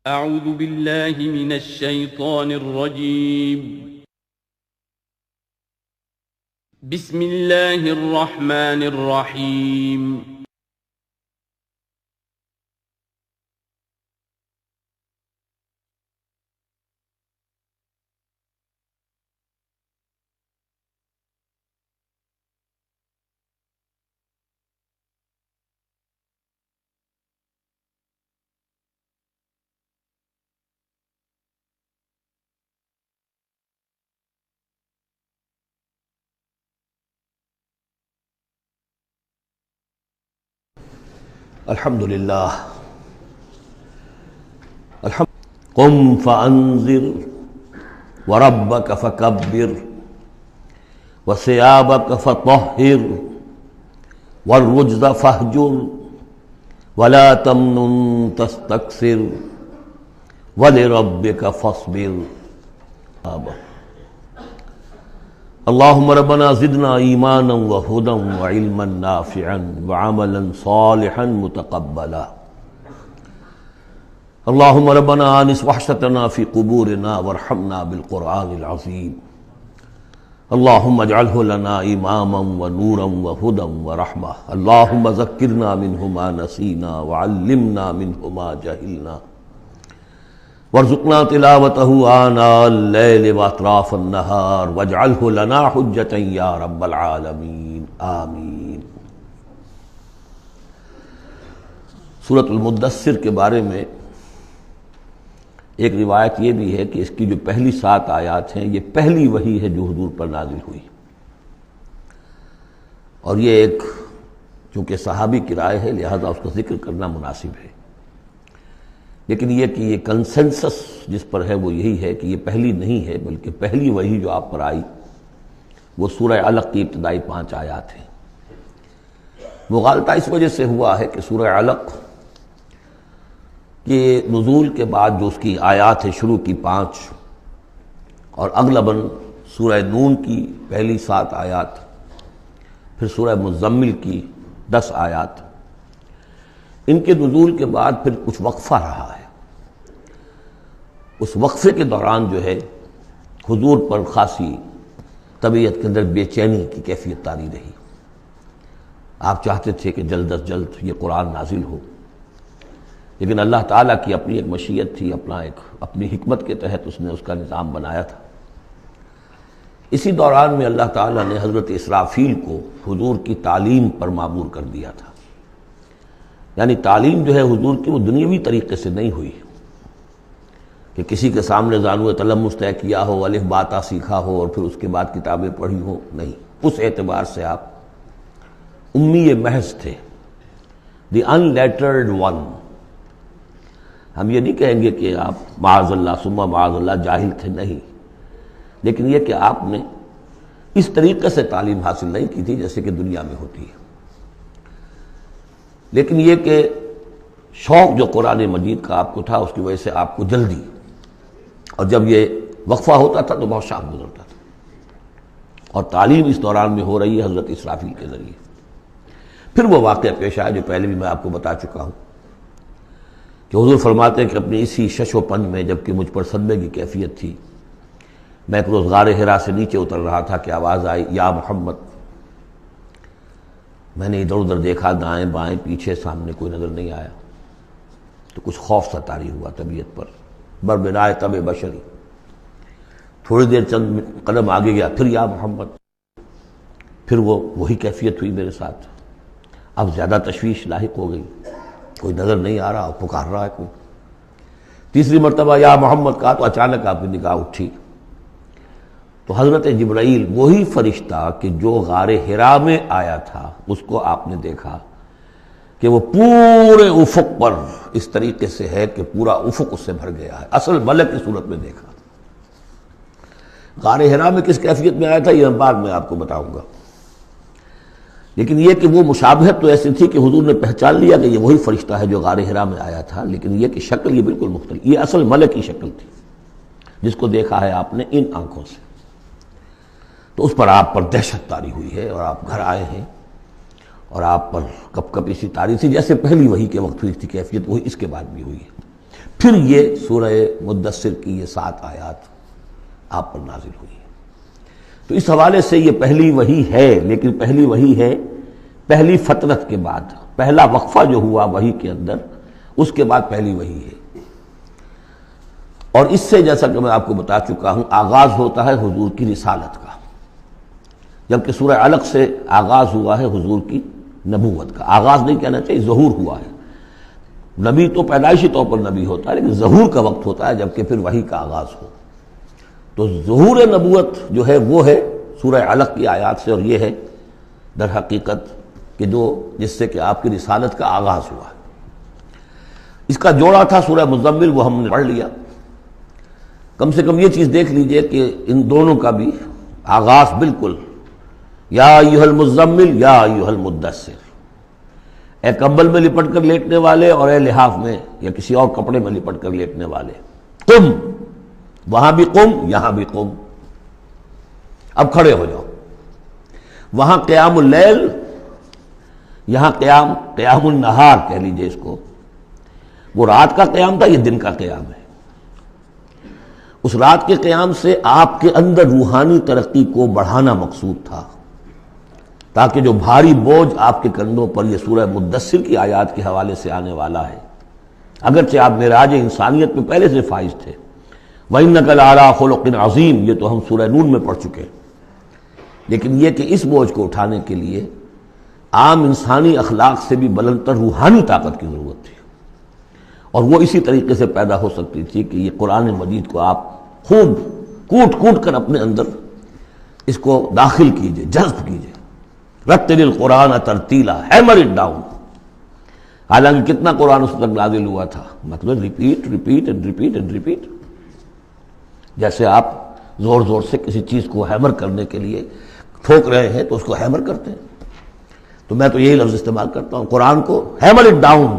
أعوذ بالله من الشيطان الرجيم. بسم الله الرحمن الرحيم. الحمد للہ قم فانذر وربک فکبر وثیابک فطہر والرجز فاہجر ولا تمنن تستکثر ولربک فاصبر. اللهم ربنا زدنا ایمانا وہدا وعلما نافعا وعملا صالحا متقبلا. اللهم ربنا آنس وحشتنا في قبورنا وارحمنا بالقرآن العظيم. اللهم اجعله لنا إماما ونورا وهدى ورحمة. اللهم ذكرنا منه ما نسينا وعلمنا منه ما جهلنا وارزقنا تلاوته آناء الليل وأطراف النهار واجعله لنا حجة يا رب العالمين آمین. سورۃ المدثر کے بارے میں ایک روایت یہ بھی ہے کہ اس کی جو پہلی 7 آیات ہیں یہ پہلی وحی ہے جو حضور پر نازل ہوئی، اور یہ ایک چونکہ صحابی کی رائے ہے لہذا اس کا ذکر کرنا مناسب ہے، لیکن یہ کہ یہ کنسنسس جس پر ہے وہ یہی ہے کہ یہ پہلی نہیں ہے، بلکہ پہلی وحی جو آپ پر آئی وہ سورہ علق کی ابتدائی 5 آیات ہیں. مغالطہ اس وجہ سے ہوا ہے کہ سورہ علق کے نزول کے بعد جو اس کی آیات ہے شروع کی 5 اور اغلباً سورہ نون کی پہلی 7 آیات، پھر سورہ مزمل کی 10 آیات، ان کے نزول کے بعد پھر کچھ وقفہ رہا ہے. اس وقفے کے دوران جو ہے حضور پر خاصی طبیعت کے اندر بے چینی کی کیفیت طاری رہی. آپ چاہتے تھے کہ جلد از جلد یہ قرآن نازل ہو، لیکن اللہ تعالیٰ کی اپنی ایک مشیت تھی، اپنی حکمت کے تحت اس نے اس کا نظام بنایا تھا. اسی دوران میں اللہ تعالیٰ نے حضرت اسرافیل کو حضور کی تعلیم پر معمور کر دیا تھا. یعنی تعلیم جو ہے حضور کی وہ دنیاوی طریقے سے نہیں ہوئی کہ کسی کے سامنے زانو تلمس طے کیا ہو، الف باتا سیکھا ہو اور پھر اس کے بعد کتابیں پڑھی ہو، نہیں. اس اعتبار سے آپ امی محض تھے، دی ان لیٹرڈ ون. ہم یہ نہیں کہیں گے کہ آپ معاذ اللہ ثم معاذ اللہ جاہل تھے، نہیں، لیکن یہ کہ آپ نے اس طریقے سے تعلیم حاصل نہیں کی تھی جیسے کہ دنیا میں ہوتی ہے. لیکن یہ کہ شوق جو قرآن مجید کا آپ کو تھا اس کی وجہ سے آپ کو جلدی، اور جب یہ وقفہ ہوتا تھا تو بہت شاق گزرتا تھا. اور تعلیم اس دوران میں ہو رہی ہے حضرت اسرافیل کے ذریعے. پھر وہ واقعہ پیش آیا جو پہلے بھی میں آپ کو بتا چکا ہوں کہ حضور فرماتے ہیں کہ اپنی اسی شش و پنج میں جب کہ مجھ پر صدمے کی کیفیت تھی، میں ایک روز غار حرا سے نیچے اتر رہا تھا کہ آواز آئی یا محمد. میں نے ادھر ادھر دیکھا، دائیں بائیں پیچھے سامنے کوئی نظر نہیں آیا، تو کچھ خوف سا طاری ہوا طبیعت پر، بربنائے طب بشری. تھوڑی دیر چند قدم آگے گیا، پھر یا محمد، پھر وہی کیفیت ہوئی میرے ساتھ. اب زیادہ تشویش لاحق ہو گئی، کوئی نظر نہیں آ رہا، پکار رہا ہے کوئی. تیسری مرتبہ یا محمد کہا تو اچانک آپ کی نگاہ اٹھی تو حضرت جبرائیل، وہی فرشتہ کہ جو غار حرا میں آیا تھا، اس کو آپ نے دیکھا کہ وہ پورے افق پر اس طریقے سے ہے کہ پورا افق اس سے بھر گیا ہے. اصل ملک کی صورت میں دیکھا. غار حرا میں کس کیفیت میں آیا تھا یہ بعد میں آپ کو بتاؤں گا، لیکن یہ کہ وہ مشابہت تو ایسی تھی کہ حضور نے پہچان لیا کہ یہ وہی فرشتہ ہے جو غار حرا میں آیا تھا، لیکن یہ کہ شکل یہ بالکل مختلف، یہ اصل ملک کی شکل تھی جس کو دیکھا ہے آپ نے ان آنکھوں سے. تو اس پر آپ پر دہشت طاری ہوئی ہے اور آپ گھر آئے ہیں اور آپ پر کپ کپی سی طاری تھی جیسے پہلی وحی کے وقت ہوئی تھی کیفیت، وہی اس کے بعد بھی ہوئی ہے. پھر یہ سورہ مدثر کی یہ 7 آیات آپ پر نازل ہوئی ہیں۔ تو اس حوالے سے یہ پہلی وحی ہے، لیکن پہلی وحی ہے پہلی فترت کے بعد، پہلا وقفہ جو ہوا وحی کے اندر، اس کے بعد پہلی وحی ہے۔ اور اس سے جیسا کہ میں آپ کو بتا چکا ہوں آغاز ہوتا ہے حضور کی رسالت کا، جبکہ سورہ علق سے آغاز ہوا ہے حضور کی نبوت کا۔ آغاز نہیں کہنا چاہیے، ظہور ہوا ہے۔ نبی تو پیدائشی طور پر نبی ہوتا ہے، لیکن ظہور کا وقت ہوتا ہے جبکہ پھر وحی کا آغاز ہو۔ تو ظہور نبوت جو ہے وہ ہے سورہ علق کی آیات سے، اور یہ ہے در حقیقت کہ جس سے کہ آپ کی رسالت کا آغاز ہوا ہے۔ اس کا جوڑا تھا سورہ مزمل، وہ ہم نے پڑھ لیا۔ کم سے کم یہ چیز دیکھ لیجئے کہ ان دونوں کا بھی آغاز بالکل یا ایھا المزمل یا ایھا المدثر، اے کمبل میں لپٹ کر لیٹنے والے اور اے لحاف میں یا کسی اور کپڑے میں لپٹ کر لیٹنے والے، قم، وہاں بھی قم یہاں بھی قم، اب کھڑے ہو جاؤ۔ وہاں قیام اللیل، یہاں قیام النہار کہہ لیجئے اس کو، وہ رات کا قیام تھا، یہ دن کا قیام ہے۔ اس رات کے قیام سے آپ کے اندر روحانی ترقی کو بڑھانا مقصود تھا، تاکہ جو بھاری بوجھ آپ کے کندھوں پر یہ سورہ مدثر کی آیات کے حوالے سے آنے والا ہے، اگرچہ آپ معراج انسانیت میں پہلے سے فائز تھے، وَإِنَّكَ لَعَلَىٰ خُلُقٍ عَظِيمٍ، یہ تو ہم سورہ نون میں پڑھ چکے، لیکن یہ کہ اس بوجھ کو اٹھانے کے لیے عام انسانی اخلاق سے بھی بلندتر روحانی طاقت کی ضرورت تھی، اور وہ اسی طریقے سے پیدا ہو سکتی تھی کہ یہ قرآن مجید کو آپ خوب کوٹ کوٹ کر اپنے اندر اس کو داخل کیجئے، جذب کیجئے۔ رتل القرآن ترتیلا، ہیمر اٹ ڈاؤن۔ حالانکہ کتنا قرآن اس وقت نازل ہوا تھا، مطلب repeat repeat and repeat and repeat, جیسے آپ زور زور سے کسی چیز کو ہیمر کرنے کے لیے ٹھوک رہے ہیں تو اس کو ہیمر کرتے ہیں۔ تو میں تو یہی لفظ استعمال کرتا ہوں، قرآن کو hammer it down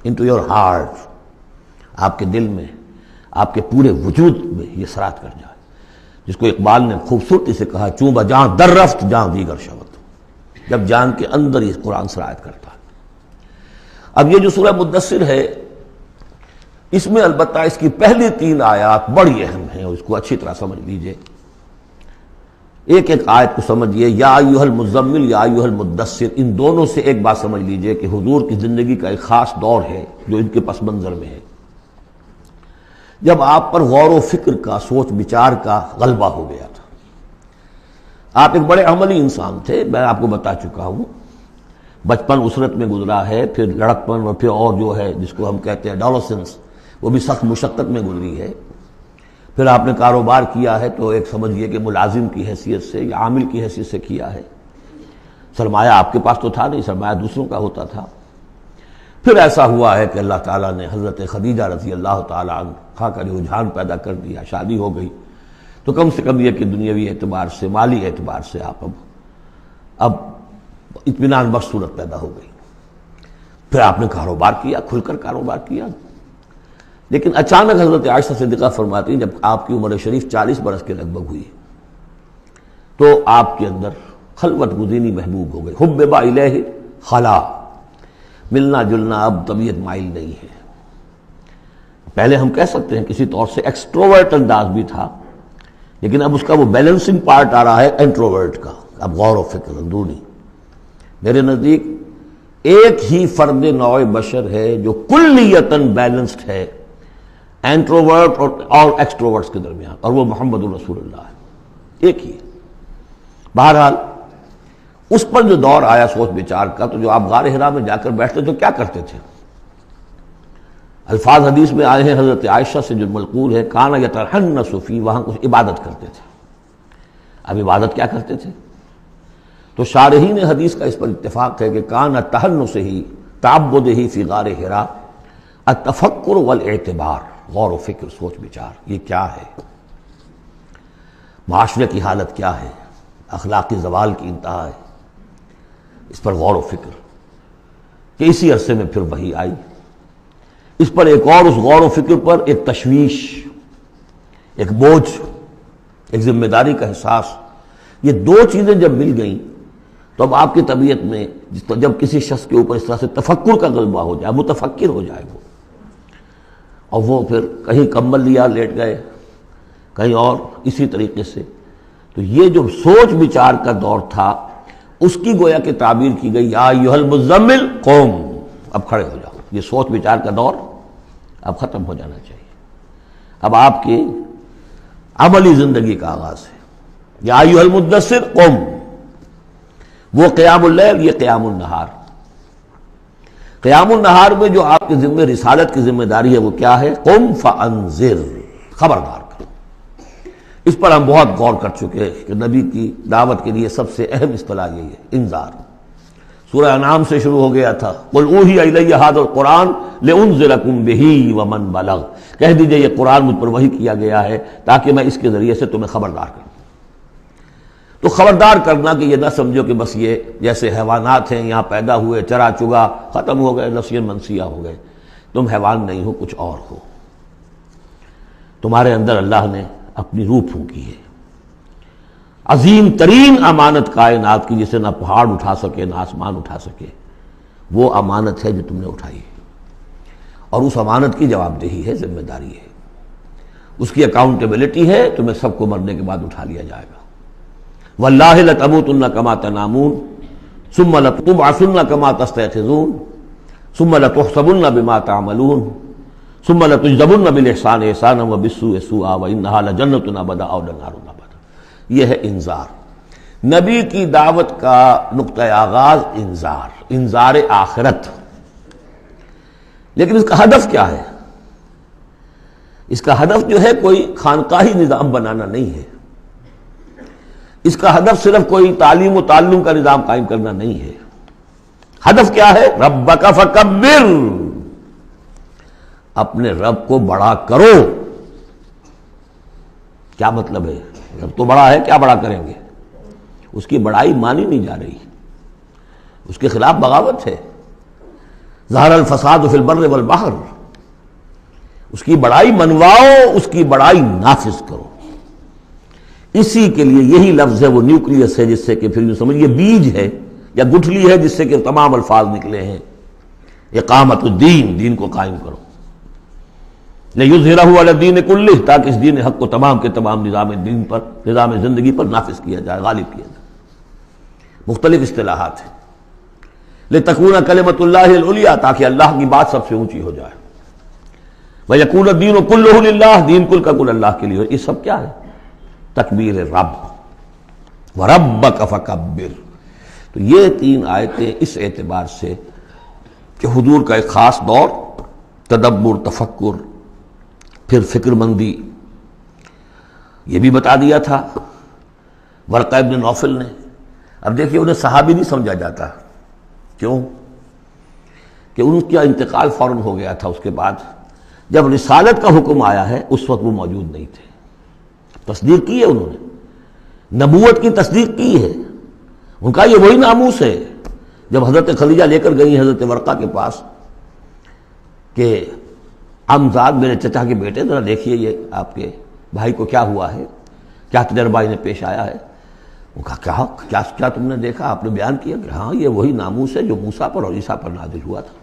into your heart, آپ کے دل میں، آپ کے پورے وجود میں یہ سرات کر جائے، جس کو اقبال نے خوبصورتی سے کہا، چوں بجاں در رفت جاں دیگر شود، جب جان کے اندر یہ قرآن سرایت کرتا ہے۔ اب یہ جو سورہ مدثر ہے، اس میں البتہ اس کی پہلی 3 آیات بڑی اہم ہیں، اور اس کو اچھی طرح سمجھ لیجئے۔ ایک ایک آیت کو سمجھیے، یا ایھا المزمل یا ایھا المدثر، ان دونوں سے ایک بات سمجھ لیجئے کہ حضور کی زندگی کا ایک خاص دور ہے جو ان کے پس منظر میں ہے، جب آپ پر غور و فکر کا، سوچ بچار کا غلبہ ہو گیا تھا۔ آپ ایک بڑے عملی انسان تھے، میں آپ کو بتا چکا ہوں، بچپن اسرت میں گزرا ہے، پھر لڑکپن، اور پھر اور جو ہے جس کو ہم کہتے ہیں ایڈولسنس، وہ بھی سخت مشقت میں گزری ہے۔ پھر آپ نے کاروبار کیا ہے تو ایک سمجھیے کہ ملازم کی حیثیت سے یا عامل کی حیثیت سے کیا ہے، سرمایہ آپ کے پاس تو تھا نہیں، سرمایہ دوسروں کا ہوتا تھا۔ پھر ایسا ہوا ہے کہ اللہ تعالیٰ نے حضرت خدیجہ رضی اللہ تعالیٰ عنہا کا رجحان پیدا کر دیا، شادی ہو گئی، تو کم سے کم یہ کہ دنیاوی اعتبار سے، مالی اعتبار سے آپ اب اطمینان بخش صورت پیدا ہو گئی۔ پھر آپ نے کاروبار کیا، کھل کر کاروبار کیا، لیکن اچانک حضرت عائشہ صدیقہ فرماتی ہیں جب آپ کی عمر شریف 40 برس کے لگ بھگ ہوئی تو آپ کے اندر خلوت گزینی محبوب ہو گئی، حبب الیہ خلا، ملنا جلنا اب طبیعت مائل نہیں ہے۔ پہلے ہم کہہ سکتے ہیں کسی طور سے ایکسٹروورٹ انداز بھی تھا، لیکن اب اس کا وہ بیلنسنگ پارٹ آ رہا ہے انٹروورٹ کا، اب غور و فکر اندرونی۔ میرے نزدیک ایک ہی فرد نوع بشر ہے جو کلیتاً بیلنسڈ ہے انٹروورٹ اور ایکسٹروورٹس کے درمیان، اور وہ محمد الرسول اللہ ہے، ایک ہی۔ بہرحال اس پر جو دور آیا سوچ بچار کا، تو جو آپ غار حرا میں جا کر بیٹھتے تو کیا کرتے تھے؟ الفاظ حدیث میں آئے ہیں حضرت عائشہ سے جو منقول ہے، کانا یتحنس فی، وہاں کچھ عبادت کرتے تھے۔ اب عبادت کیا کرتے تھے؟ تو شارحین حدیث کا اس پر اتفاق ہے کہ کانا تحنس ہی تعبد ہی فی غار حرا التفکر والاعتبار، غور و فکر، سوچ بچار، یہ کیا ہے، معاشرے کی حالت کیا ہے، اخلاقی زوال کی انتہا ہے، اس پر غور و فکر۔ کہ اسی عرصے میں پھر وحی آئی، اس پر ایک اور، اس غور و فکر پر ایک تشویش، ایک بوجھ، ایک ذمہ داری کا احساس، یہ دو چیزیں جب مل گئیں تو اب آپ کی طبیعت میں جب کسی شخص کے اوپر اس طرح سے تفکر کا غلبہ ہو جائے، متفکر ہو جائے، اور وہ پھر کہیں کمبل لیا لیٹ گئے، کہیں اور اسی طریقے سے۔ تو یہ جو سوچ بچار کا دور تھا اس کی گویا کہ تعبیر کی گئی، یا ایھا المزمل قم، اب کھڑے ہو جاؤ۔ یہ سوچ بچار کا دور اب ختم ہو جانا چاہیے، اب آپ کی عملی زندگی کا آغاز ہے۔ یا ایھا المدثر قم، وہ قیام اللیل، یہ قیام النہار۔ قیام النہار میں جو آپ کے ذمہ رسالت کی ذمہ داری ہے وہ کیا ہے؟ قم فانذر، خبردار کرو۔ اس پر ہم بہت غور کر چکے ہیں کہ نبی کی دعوت کے لیے سب سے اہم اصطلاح یہی ہے، انذار۔ سورہ انعام سے شروع ہو گیا تھا، قل اوحی الی ھذا القرآن لانذرکم بہ ومن بلغ، کہہ دیجئے یہ قرآن مجھ پر وحی کیا گیا ہے تاکہ میں اس کے ذریعے سے تمہیں خبردار کروں۔ تو خبردار کرنا کہ یہ نہ سمجھو کہ بس یہ جیسے حیوانات ہیں، یہاں پیدا ہوئے، چرا چگا، ختم ہو گئے، نسیاں منسیہ ہو گئے۔ تم حیوان نہیں ہو، کچھ اور ہو۔ تمہارے اندر اللہ نے اپنی روح پھونکی ہے، عظیم ترین امانت کائنات کی، جسے نہ پہاڑ اٹھا سکے نہ آسمان اٹھا سکے، وہ امانت ہے جو تم نے اٹھائی ہے، اور اس امانت کی جواب دہی ہے، ذمہ داری ہے، اس کی اکاؤنٹیبلٹی ہے۔ تمہیں سب کو مرنے کے بعد اٹھا لیا جائے گا۔ واللہ لتموتن کما تنامون ثم لتبعثن کما تستيقظون ثم لتحسبن بما تعملون ثم لتجزون بالاحسان احسانا وبالسوء سوءا وانها لجنة ابدا او نار ابدا۔ یہ ہے انذار۔ نبی کی دعوت کا نقطۂ آغاز انذار آخرت۔ لیکن اس کا ہدف کیا ہے؟ اس کا ہدف جو ہے کوئی خانقاہی نظام بنانا نہیں ہے، اس کا ہدف صرف کوئی تعلیم و تعلم کا نظام قائم کرنا نہیں ہے۔ ہدف کیا ہے؟ ربک فکبر، اپنے رب کو بڑا کرو۔ کیا مطلب ہے؟ رب تو بڑا ہے، کیا بڑا کریں گے؟ اس کی بڑائی مانی نہیں جا رہی، اس کے خلاف بغاوت ہے۔ ظہر الفساد فی البر والبحر، اس کی بڑائی منواؤ، اس کی بڑائی نافذ کرو۔ اسی کے لیے یہی لفظ ہے، وہ نیوکلیس ہے، جس سے کہ پھر یوں سمجھیے بیج ہے یا گٹھلی ہے جس سے کہ تمام الفاظ نکلے ہیں۔ اقامت الدین، دین کو قائم کرو۔ لِیُظْہِرَہُ عَلَى الدِّینِ کُلِّہ، تاکہ اس دین حق کو تمام کے تمام نظام دین پر، نظام زندگی پر نافذ کیا جائے، غالب کیا جائے۔ مختلف اصطلاحات ہیں۔ لِتَکُونَ کلمۃ اللہ العلیٰ، تاکہ اللہ کی بات سب سے اونچی ہو جائے۔ وَیَکُونَ الدِّینُ کُلُّہُ لِلَّہ، دین کل کا کل اللہ کے لیے۔ یہ سب کیا ہے؟ تکبیر رب، وَرَبَّکَ فَکَبِّر۔ تو یہ تین آیتیں اس اعتبار سے کہ حضور کا ایک خاص دور، تدبر، تفکر، پھر فکر مندی، یہ بھی بتا دیا تھا ورقہ ابن نوفل نے۔ اب دیکھیے انہیں صحابی نہیں سمجھا جاتا، کیوں؟ کہ ان کا انتقال فوراً ہو گیا تھا۔ اس کے بعد جب رسالت کا حکم آیا ہے اس وقت وہ موجود نہیں تھے۔ تصدیق کی ہے انہوں نے، نبوت کی تصدیق کی ہے، ان کا یہ وہی ناموس ہے۔ جب حضرت خدیجہ لے کر گئی حضرت ورقہ کے پاس کہ عمزاد میرے چچا کے بیٹے، ذرا دیکھیے یہ آپ کے بھائی کو کیا ہوا ہے، کیا تجربہ انہیں پیش آیا ہے۔ وہ کہا کیا تم نے دیکھا؟ آپ نے بیان کیا کہ ہاں یہ وہی ناموس ہے جو موسیٰ پر اور عیسیٰ پر نازل ہوا تھا،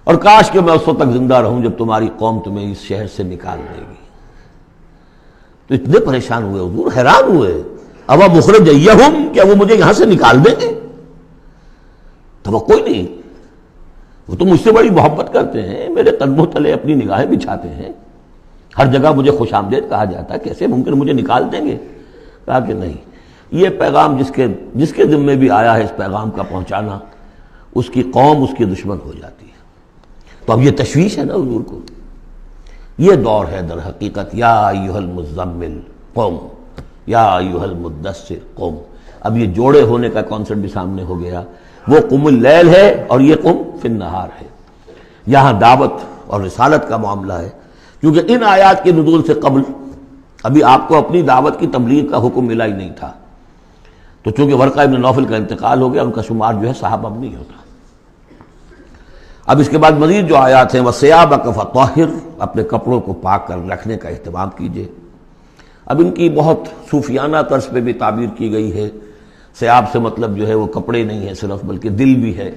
اور کاش کہ میں اس وقت تک زندہ رہوں جب تمہاری قوم تمہیں اس شہر سے نکال دے گی۔ تو اتنے پریشان ہوئے حضور، حیران ہوئے، اب مخرجیہم، کیا وہ مجھے یہاں سے نکال دیں گے؟ توقع ہی نہیں، وہ تو مجھ سے بڑی محبت کرتے ہیں، میرے قدموں تلے اپنی نگاہیں بچھاتے ہیں، ہر جگہ مجھے خوش آمدید کہا جاتا ہے، کیسے ممکن مجھے نکال دیں گے؟ کہا کہ نہیں، یہ پیغام جس کے ذمے بھی آیا ہے اس پیغام کا پہنچانا، اس کی قوم اس کی دشمن ہو جاتی ہے۔ تو اب یہ تشویش ہے نا حضور کو۔ یہ دور ہے در حقیقت، یا ایھا المزمل قم، یا ایھا المدثر قم۔ اب یہ جوڑے ہونے کا کانسیپٹ بھی سامنے ہو گیا، وہ قم اللیل ہے اور یہ قم فی النہار ہے۔ یہاں دعوت اور رسالت کا معاملہ ہے، کیونکہ ان آیات کے نزول سے قبل ابھی آپ کو اپنی دعوت کی تبلیغ کا حکم ملا ہی نہیں تھا۔ تو چونکہ ورقہ ابن نوفل کا انتقال ہو گیا، ان کا شمار جو ہے صحابہ میں نہیں ہوتا۔ اب اس کے بعد مزید جو آیات ہیں، وَثِيَابَكَ فَطَهِّرْ، اپنے کپڑوں کو پاک کر رکھنے کا اہتمام کیجیے۔ اب ان کی بہت صوفیانہ طرز پہ بھی تعبیر کی گئی ہے۔ ثیاب سے مطلب جو ہے وہ کپڑے نہیں ہیں صرف، بلکہ دل بھی ہے۔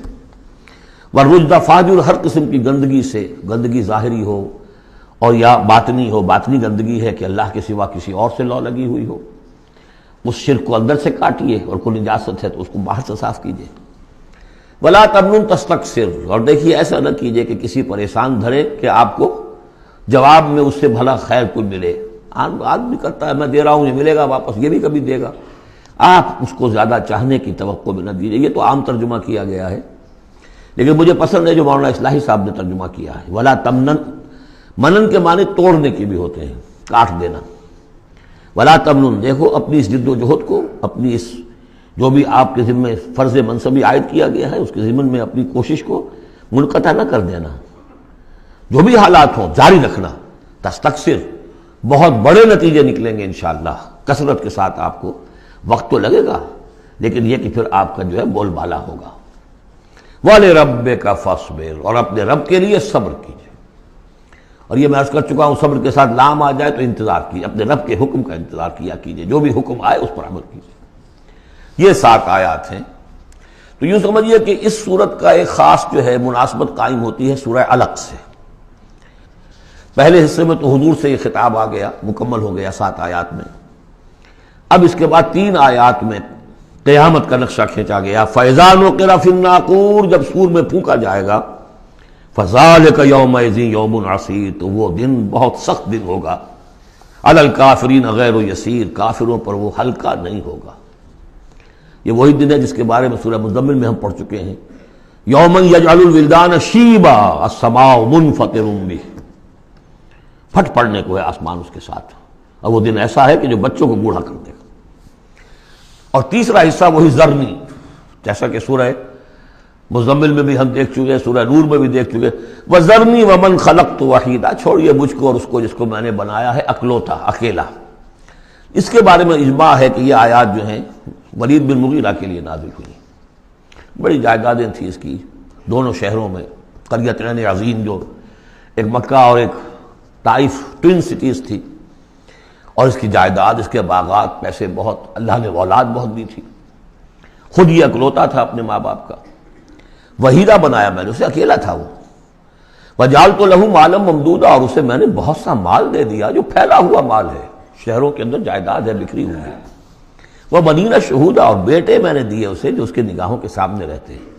والرجز فاجر، ہر قسم کی گندگی سے، گندگی ظاہری ہو اور یا باطنی ہو، باطنی گندگی ہے کہ اللہ کے سوا کسی اور سے لو لگی ہوئی ہو، اس شرک کو اندر سے کاٹیے، اور کوئی نجاست ہے تو اس کو باہر سے صاف کیجیے۔ ولا تمنن تستکثر، اور دیکھیے ایسا نہ کیجیے کہ کسی پر احسان دھرے کہ آپ کو جواب میں اس سے بھلا خیر کوئی ملے۔ آدمی کرتا ہے میں دے رہا ہوں یہ ملے گا واپس، یہ بھی کبھی دے گا، آپ اس کو زیادہ چاہنے کی توقع بھی نہ دیجیے۔ یہ تو عام ترجمہ کیا گیا ہے، لیکن مجھے پسند ہے جو مولانا اصلاحی صاحب نے ترجمہ کیا ہے، ولا تمنن، منن کے معنی توڑنے کے بھی ہوتے ہیں، کاٹ دینا۔ ولا تمنن، دیکھو اپنی اس جد و جہد کو، اپنی اس جو بھی آپ کے ذمہ فرض منصبی عائد کیا گیا ہے اس کے ضمن میں اپنی کوشش کو منقطع نہ کر دینا، جو بھی حالات ہوں جاری رکھنا۔ تستکثر، بہت بڑے نتیجے نکلیں گے انشاءاللہ، کثرت کے ساتھ آپ کو وقت تو لگے گا، لیکن یہ کہ پھر آپ کا جو ہے بول بالا ہوگا۔ وَلِرَبِّكَ فَاصْبِرْ، اور اپنے رب کے لیے صبر کیجیے۔ اور یہ میں عرض کر چکا ہوں، صبر کے ساتھ لام آ جائے تو انتظار کیجیے، اپنے رب کے حکم کا انتظار کیا کیجیے، جو بھی حکم آئے اس پر عمل کیجیے۔ یہ 7 آیات ہیں۔ تو یوں سمجھیے کہ اس سورت کا ایک خاص جو ہے مناسبت قائم ہوتی ہے سورہ علق سے۔ پہلے حصے میں تو حضور سے یہ خطاب آ گیا، مکمل ہو گیا 7 آیات میں۔ اب اس کے بعد 3 آیات میں قیامت کا نقشہ کھینچا گیا۔ فَإِذَا نُقِرَ فِي النَّاقُورِ، جب سور میں پھونکا جائے گا، فَذَلِكَ يَوْمَئِذٍ يَوْمٌ عَسِيرٌ، تو وہ دن بہت سخت دن ہوگا۔ عَلَى الْكَافِرِينَ غَيْرُ يَسِيرٌ، کافروں پر وہ ہلکا نہیں ہوگا۔ یہ وہی دن ہے جس کے بارے میں سورہ مزمل میں ہم پڑھ چکے ہیں، یومن یجعل الولدان شیبا السماء منفطر بہ، پھٹ پڑنے کو ہے آسمان اس کے ساتھ، اور وہ دن ایسا ہے کہ جو بچوں کو بوڑھا کر دے گا۔ اور تیسرا حصہ وہی ذرنی، جیسا کہ سورہ مزمل میں بھی ہم دیکھ چکے، سورہ نور میں بھی دیکھ چکے، وَذَرْنِي وَمَنْ خَلَقْتُ وَحِيدًا، چھوڑیے مجھ کو اور اس کو جس کو میں نے بنایا ہے اکلوتا، اکیلا۔ اس کے بارے میں اجماع ہے کہ یہ آیات جو ہیں ولید بن مغیرہ کے لیے نازل ہوئی۔ بڑی جائیدادیں تھیں اس کی دونوں شہروں میں، قریتین عظیم، جو ایک مکہ اور ایک طائف ٹوین سٹیز تھی، اور اس کی جائیداد، اس کے باغات، پیسے بہت، اللہ نے اولاد بہت دی تھی۔ خود یہ اکلوتا تھا اپنے ماں باپ کا، وحیدہ بنایا میں نے اسے، اکیلا تھا وہ۔ وَجَعَلْتُ لَهُ مَالًا مَمْدُودًا، اور اسے میں نے بہت سا مال دے دیا جو پھیلا ہوا مال ہے، شہروں کے اندر جائیداد ہے بکھری ہوئی ہے۔ وَبَنِينَ شُهُودًا، اور بیٹے میں نے دیے اسے جو اس کے نگاہوں کے سامنے رہتے ہیں۔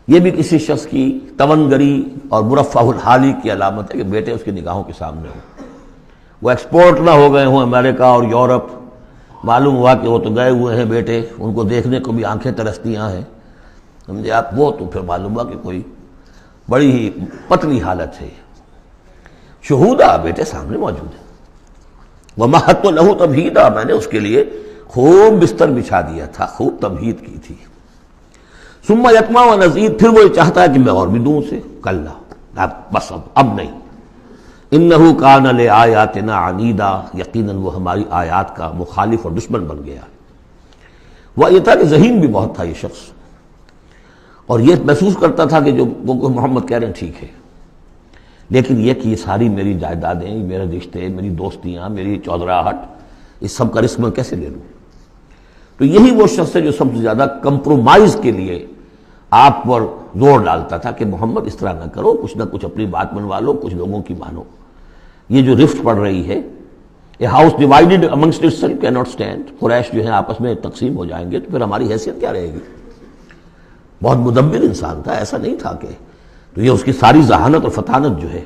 یہ بھی کسی شخص کی تونگری اور مرفہ الحالی کی علامت ہے کہ بیٹے اس کی نگاہوں کے سامنے ہوں، وہ ایکسپورٹ نہ ہو گئے ہوں امریکہ اور یورپ، معلوم ہوا کہ وہ تو گئے ہوئے ہیں بیٹے، ان کو دیکھنے کو بھی آنکھیں ترستیاں ہیں، سمجھے آپ، وہ تو پھر معلوم ہوا کہ کوئی بڑی ہی پتلی حالت ہے۔ شہودہ، بیٹے سامنے موجود ہیں۔ وَمَهَّدتُّ لَهُ تَمْهِيدًا، میں نے اس کے لیے خوب بستر بچھا دیا تھا، خوب تمہید کی تھی۔ ثُمَّ يَطْمَعُ أَنْ أَزِيدَ، پھر وہ چاہتا ہے کہ میں اور بھی دوں اسے، کلا، بس اب نہیں۔ إِنَّهُ كَانَ لِآيَاتِنَا عَنِيدًا، یقیناً وہ ہماری آیات کا مخالف اور دشمن بن گیا۔ وہ یہ تھا کہ ذہین بھی بہت تھا یہ شخص، اور یہ محسوس کرتا تھا کہ جو وہ محمد کہہ رہے ہیں ٹھیک ہے، لیکن یہ کہ یہ ساری میری جائیدادیں، میرے رشتے، میری دوستیاں، میری چودراہٹ، اس سب کا رسک میں کیسے لے لوں؟ تو یہی وہ شخص ہے جو سب سے زیادہ کمپرومائز کے لیے آپ پر زور ڈالتا تھا کہ محمد اس طرح نہ کرو، کچھ نہ کچھ اپنی بات منوا لو، کچھ لوگوں کی مانو۔ یہ جو رفت پڑ رہی ہے، a house divided amongst itself can not stand, قریش جو ہیں آپس میں تقسیم ہو جائیں گے تو پھر ہماری حیثیت کیا رہے گی؟ بہت مدبر انسان تھا، ایسا نہیں تھا کہ، تو یہ اس کی ساری ذہانت اور فطانت جو ہے،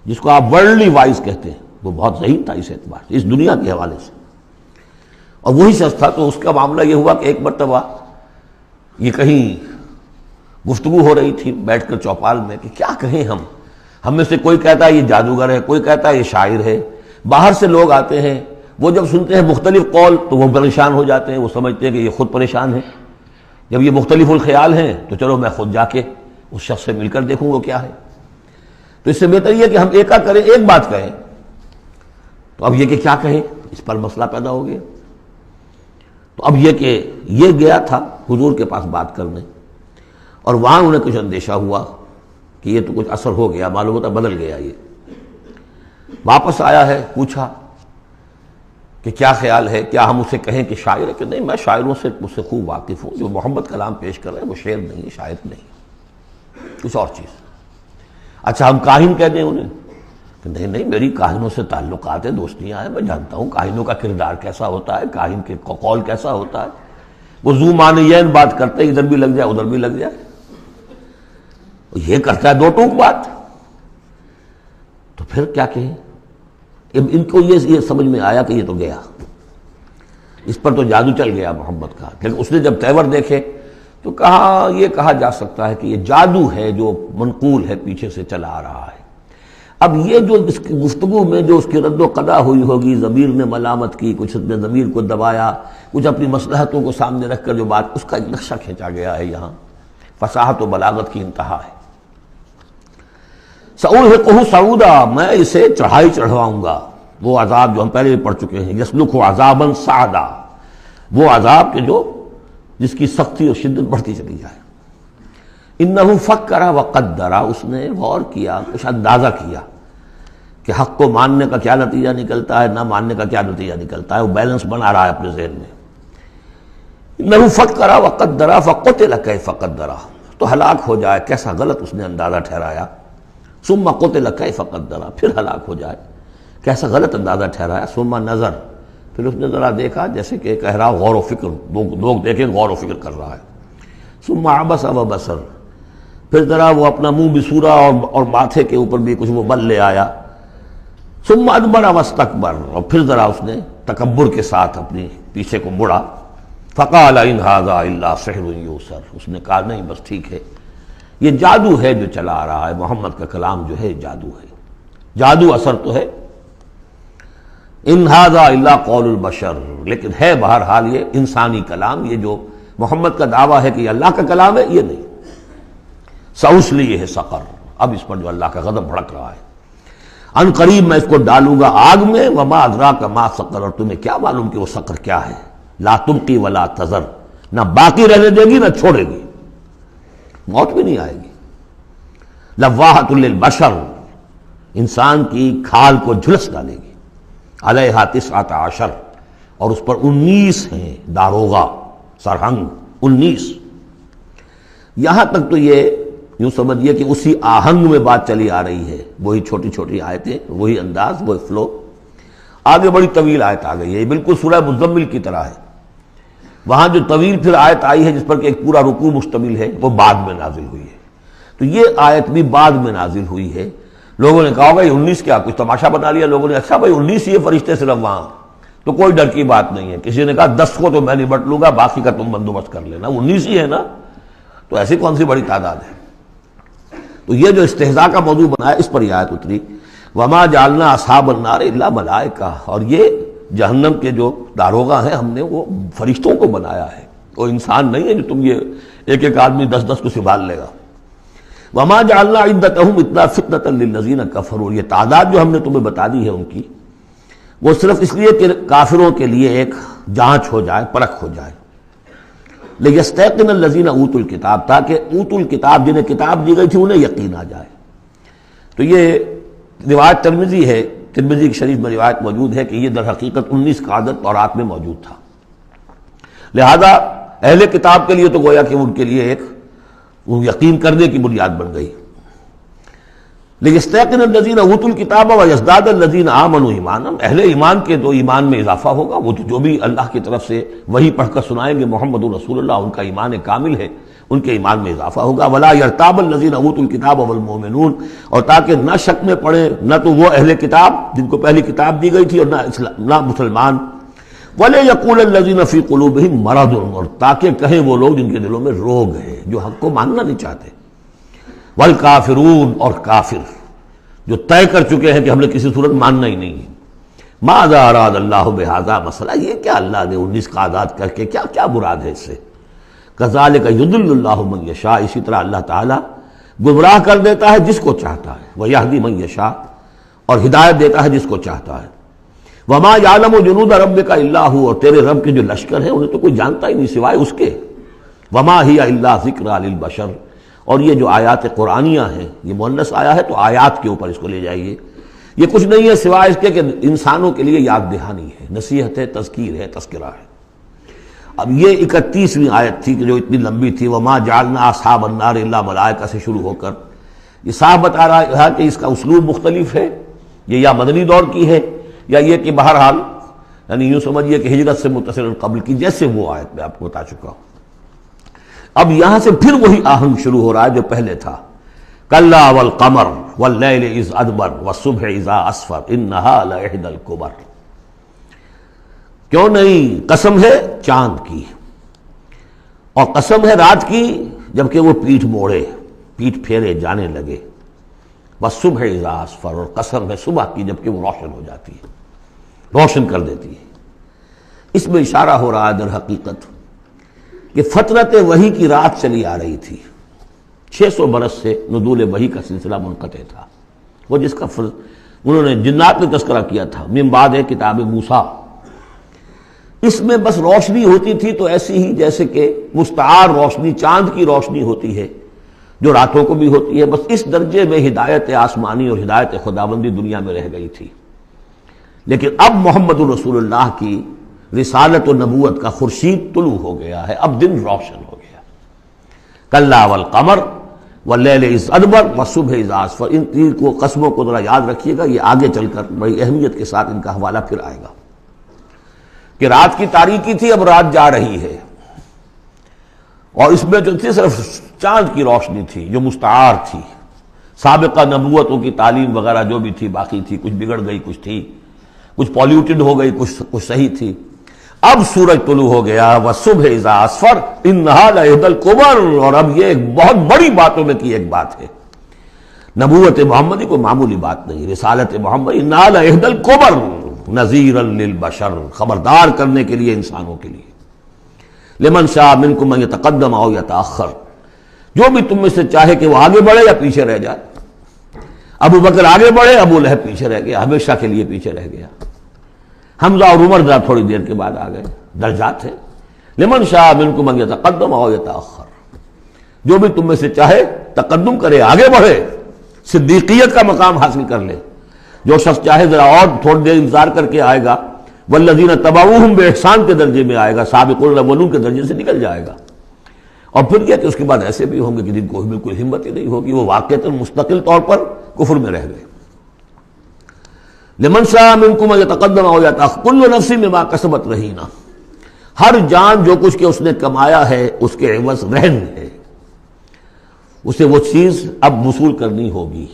جس کو آپ ورلڈلی وائز کہتے ہیں، وہ بہت ذہین تھا اس اعتبار سے، اس دنیا کے حوالے سے۔ اور وہی شخص تھا، تو اس کا معاملہ یہ ہوا کہ ایک مرتبہ یہ کہیں گفتگو ہو رہی تھی بیٹھ کر چوپال میں کہ کیا کہیں ہم میں سے کوئی کہتا ہے یہ جادوگر ہے، کوئی کہتا ہے یہ شاعر ہے، باہر سے لوگ آتے ہیں، وہ جب سنتے ہیں مختلف قول تو وہ پریشان ہو جاتے ہیں، وہ سمجھتے ہیں کہ یہ خود پریشان ہے، جب یہ مختلف الخیال ہیں تو چلو میں خود جا کے اس شخص سے مل کر دیکھوں وہ کیا ہے۔ تو اس سے بہتر یہ کہ ہم ایک کریں، ایک بات کہیں۔ تو اب یہ کہ کیا کہیں، اس پر مسئلہ پیدا ہو گیا۔ تو اب یہ کہ یہ گیا تھا حضور کے پاس بات کرنے، اور وہاں انہیں کچھ اندیشہ ہوا کہ یہ تو کچھ اثر ہو گیا، معلوم ہوتا بدل گیا۔ یہ واپس آیا ہے، پوچھا کہ کیا خیال ہے، کیا ہم اسے کہیں کہ شاعر ہے؟ کہ نہیں، میں شاعروں سے مجھ سے خوب واقف ہوں، جو محمد کلام پیش کر رہے ہیں وہ شعر نہیں ہے، شاعر نہیں۔ کچھ اور چیز. اچھا ہم کاہن کہہ دیں انہیں کہ نہیں نہیں میری کاہنوں سے تعلقات ہیں، دوستیاں ہیں، میں جانتا ہوں کاہنوں کا کردار کیسا ہوتا ہے، کاہن کے قول کیسا ہوتا ہے. وہ زو معنیین بات کرتے ادھر بھی لگ جائے ادھر بھی لگ جائے، یہ کرتا ہے دو ٹوک بات. تو پھر کیا کہیں؟ ان کو یہ سمجھ میں آیا کہ یہ تو گیا، اس پر تو جادو چل گیا محمد کا. لیکن اس نے جب تیور دیکھے تو کہا یہ کہا جا سکتا ہے کہ یہ جادو ہے جو منقول ہے، پیچھے سے چلا آ رہا ہے. اب یہ جو اس کی گفتگو میں جو اس کی رد و قدا ہوئی ہوگی، ضمیر نے ملامت کی، کچھ نے ضمیر کو دبایا، کچھ اپنی مصلحتوں کو سامنے رکھ کر جو بات، اس کا ایک نقشہ کھینچا گیا ہے. یہاں فصاحت و بلاغت کی انتہا ہے. سأرهقه صعودا، میں اسے چڑھائی چڑھواؤں گا. وہ عذاب جو ہم پہلے بھی پڑھ چکے ہیں، یسلکہ عذابا صعدا، وہ عذاب کے جو جس کی سختی اور شدت بڑھتی چلی جائے. انہ فکر وقدر، اس نے غور کیا، کچھ اندازہ کیا کہ حق کو ماننے کا کیا نتیجہ نکلتا ہے، نہ ماننے کا کیا نتیجہ نکلتا ہے. وہ بیلنس بنا رہا ہے اپنے ذہن میں. انہ فکر وقدر فقتل کیف قدر، تو ہلاک ہو جائے کیسا غلط اس نے اندازہ ٹھہرایا. ثم قتل کیف قدر، پھر ہلاک ہو جائے کیسا غلط اندازہ ٹھہرایا. ثم نظر، پھر اس نے ذرا دیکھا، جیسے کہ کہہ رہا غور و فکر، لوگ دیکھیں غور و فکر کر رہا ہے. ثم عبس وبصر، پھر ذرا وہ اپنا منہ بسورا اور ماتھے کے اوپر بھی کچھ وہ بل لے آیا. ثم ادبر واستکبر، اور پھر ذرا اس نے تکبر کے ساتھ اپنی پیچھے کو مڑا. فقال ان ھذا الا سحر یؤثر، اس نے کہا نہیں بس ٹھیک ہے، یہ جادو ہے جو چلا آ رہا ہے، محمد کا کلام جو ہے جادو ہے، جادو اثر تو ہے. ان ھذا الا قول البشر، لیکن ہے بہرحال یہ انسانی کلام. یہ جو محمد کا دعویٰ ہے کہ یہ اللہ کا کلام ہے، یہ نہیں. سأصلیہ سقر، اب اس پر جو اللہ کا غضب بھڑک رہا ہے. ان قریب میں اس کو ڈالوں گا آگ میں. وما ادراک ما سقر، اور تمہیں کیا معلوم کہ وہ سقر کیا ہے. لا تبقی ولا تذر، نہ باقی رہنے دے گی نہ چھوڑے گی، موت بھی نہیں آئے گی. لواحۃ للبشر، انسان کی کھال کو جھلس ڈالے گی. علیہا 19، اور اس پر 19 ہیں داروغہ، سرہنگ 19. یہاں تک تو یہ یوں سمجھیے کہ اسی آہنگ میں بات چلی آ رہی ہے، وہی چھوٹی چھوٹی آیتیں، وہی انداز، وہی فلو. آگے بڑی طویل آیت آ گئی ہے، یہ بالکل سورہ مزمل کی طرح ہے. وہاں جو طویل پھر آیت آئی ہے جس پر کہ ایک پورا رکوع مشتمل ہے، وہ بعد میں نازل ہوئی ہے. تو یہ آیت بھی بعد میں نازل ہوئی ہے. لوگوں نے کہا ہوگا یہ 19 کیا، کچھ تماشا بنا لیا لوگوں نے. اچھا بھائی 19 یہ فرشتے صرف وہاں، تو کوئی ڈر کی بات نہیں ہے. کسی نے کہا 10 کو تو میں نہیں بٹ لوں گا، باقی کا تم بندوبست کر لینا، 19 ہی ہے نا، تو ایسی کون سی بڑی تعداد ہے. تو یہ جو استہزاء کا موضوع بنایا، اس پر یہ آیت اتری. وما جعلنا اصحاب النار الا ملائکہ، اور یہ جہنم کے جو داروغہ ہیں ہم نے وہ فرشتوں کو بنایا ہے، وہ انسان نہیں ہے جو تم یہ ایک ایک آدمی 10 کو سنبھال لے گا. وما جعلنا عدتهم الا فتنة للذین کفروا، یہ تعداد جو ہم نے تمہیں بتا دی ہے ان کی، وہ صرف اس لیے کہ کافروں کے لیے ایک جانچ ہو جائے، پرکھ ہو جائے. لیستیقن الذین اوتوا الکتاب، تاکہ اوتوا الکتاب جنہیں کتاب دی گئی تھی انہیں یقین آ جائے. تو یہ روایت ترمذی ہے، ترمذی کی شریف میں روایت موجود ہے کہ یہ در حقیقت 19 کا عدد تورات میں موجود تھا. لہذا اہل کتاب کے لیے تو گویا کہ ان کے لیے ایک یقین کرنے کی بنیاد بن گئی. لیستیقن الذین اوتوا الکتاب ویزداد الذین آمنوا ایمانا، اہل ایمان کے تو ایمان میں اضافہ ہوگا. وہ تو جو بھی اللہ کی طرف سے وہی پڑھ کر سنائیں گے محمد رسول اللہ، ان کا ایمان کامل ہے، ان کے ایمان میں اضافہ ہوگا. ولا یرتاب الذین اوتوا الکتاب والمؤمنون، اور تاکہ نہ شک میں پڑے نہ تو وہ اہل کتاب جن کو پہلی کتاب دی گئی تھی اور نہ مسلمان. وَلَيَقُولَ الَّذِينَ فِي قُلُوبِهِم مَرَضٌ، اور تاکہ کہیں وہ لوگ جن کے دلوں میں روگ ہے، جو حق کو ماننا نہیں چاہتے. والکافرون، اور کافر جو طے کر چکے ہیں کہ ہم نے کسی صورت ماننا ہی نہیں ہے. ماذا اراد اللہ بہذا، مسئلہ یہ کیا اللہ نے 19 کا اعداد کر کے کیا مراد ہے اس سے. کذالک یضل اللہ من یشاء، اسی طرح اللہ تعالیٰ گمراہ کر دیتا ہے جس کو چاہتا ہے. ویہدی من یشاء، اور ہدایت دیتا ہے جس کو چاہتا ہے. وما یعلم جنود ربک الا ھو، اور تیرے رب کے جو لشکر ہیں انہیں تو کوئی جانتا ہی نہیں سوائے اس کے. وما ہی الا ذکر للبشر، اور یہ جو آیات قرآنیہ ہیں، یہ مؤنث آیا ہے تو آیات کے اوپر اس کو لے جائیے. یہ کچھ نہیں ہے سوائے اس کے کہ انسانوں کے لیے یاد دہانی ہے، نصیحت ہے، تذکیر ہے، تذکرہ ہے. اب یہ 31ویں آیت تھی کہ جو اتنی لمبی تھی، وما جعلنا اصحاب النار الا ملائکہ سے شروع ہو کر یہ صاحب بتا رہا ہے کہ اس کا اسلوب مختلف ہے، یہ یا مدنی دور کی ہے یا یہ کہ بہرحال یعنی یوں سمجھیے کہ ہجرت سے متصل قبل کی، جیسے وہ آیت میں آپ کو بتا چکا ہوں۔ اب یہاں سے پھر وہی آہنگ شروع ہو رہا ہے جو پہلے تھا، کلا والقمر واللیل اذ ادبر والصبح اذا اسفر انہا لإحدی الکبر۔ کیوں نہیں، قسم ہے چاند کی، اور قسم ہے رات کی جبکہ وہ پیٹھ موڑے، پیٹھ پھیرے جانے لگے، والصبح اذا اسفر، اور قسم ہے صبح کی جبکہ وہ روشن ہو جاتی ہے، روشن کر دیتی ہے۔ اس میں اشارہ ہو رہا ہے در حقیقت کہ فترت وحی کی رات چلی آ رہی تھی، 600 برس سے نزول وحی کا سلسلہ منقطع تھا، وہ جس کا انہوں نے جنات میں تذکرہ کیا تھا، من بعد کتاب موسیٰ۔ اس میں بس روشنی ہوتی تھی تو ایسی ہی جیسے کہ مستعار روشنی چاند کی روشنی ہوتی ہے جو راتوں کو بھی ہوتی ہے، بس اس درجے میں ہدایت آسمانی اور ہدایت خداوندی دنیا میں رہ گئی تھی۔ لیکن اب محمد الرسول اللہ کی رسالت و نبوت کا خورشید طلوع ہو گیا ہے، اب دن روشن ہو گیا۔ کلا والقمر واللیل اذ ادبر والصبح اذا اسفر، ان تین کو قسموں کو ذرا یاد رکھیے گا، یہ آگے چل کر بڑی اہمیت کے ساتھ ان کا حوالہ پھر آئے گا کہ رات کی تاریکی تھی، اب رات جا رہی ہے، اور اس میں جو تھی صرف چاند کی روشنی تھی جو مستعار تھی، سابقہ نبوتوں کی تعلیم وغیرہ جو بھی تھی باقی تھی، کچھ بگڑ گئی، کچھ تھی، کچھ پولیوٹڈ ہو گئی، کچھ صحیح تھی۔ اب سورج طلوع ہو گیا، والصبح اذا اسفر انہا لإحدی الکبر، اور اب یہ ایک بہت بڑی باتوں میں کی ایک بات ہے، نبوت محمدی کوئی معمولی بات نہیں، رسالت محمدی انہا لإحدی الکبر نذیرا للبشر، خبردار کرنے کے لیے انسانوں کے لیے، لمن شاء منکم ان یتقدم او یتأخر، جو بھی تم میں سے چاہے کہ وہ آگے بڑھے یا پیچھے رہ جائے۔ ابو بکر آگے بڑھے، ابو لہب پیچھے رہ گیا، ہمیشہ کے لیے پیچھے رہ گیا۔ حمزہ اور عمر ذرا تھوڑی دیر کے بعد آ گئے، درجات ہیں۔ لمن شاء منکم ان یتقدم او یتأخر، جو بھی تم میں سے چاہے تقدم کرے، آگے بڑھے، صدیقیت کا مقام حاصل کر لے، جو شخص چاہے ذرا اور تھوڑی دیر انتظار کر کے آئے گا، والذین تبعوہم بإحسان کے درجے میں آئے گا، سابقون الاولون کے درجے سے نکل جائے گا۔ اور پھر کیا کہ اس کے بعد ایسے بھی ہوں گے کہ جن کو بالکل ہمت ہی نہیں ہوگی، وہ واقعتاً مستقل طور پر کفر میں رہ گئے۔ لمن شاء منکم ان یتقدم او یتأخر کل نفس بما کسبت رہینہ، ہر جان جو کچھ کہ اس نے کمایا ہے اس کے عوض رہن ہے، اسے وہ چیز اب وصول کرنی ہوگی۔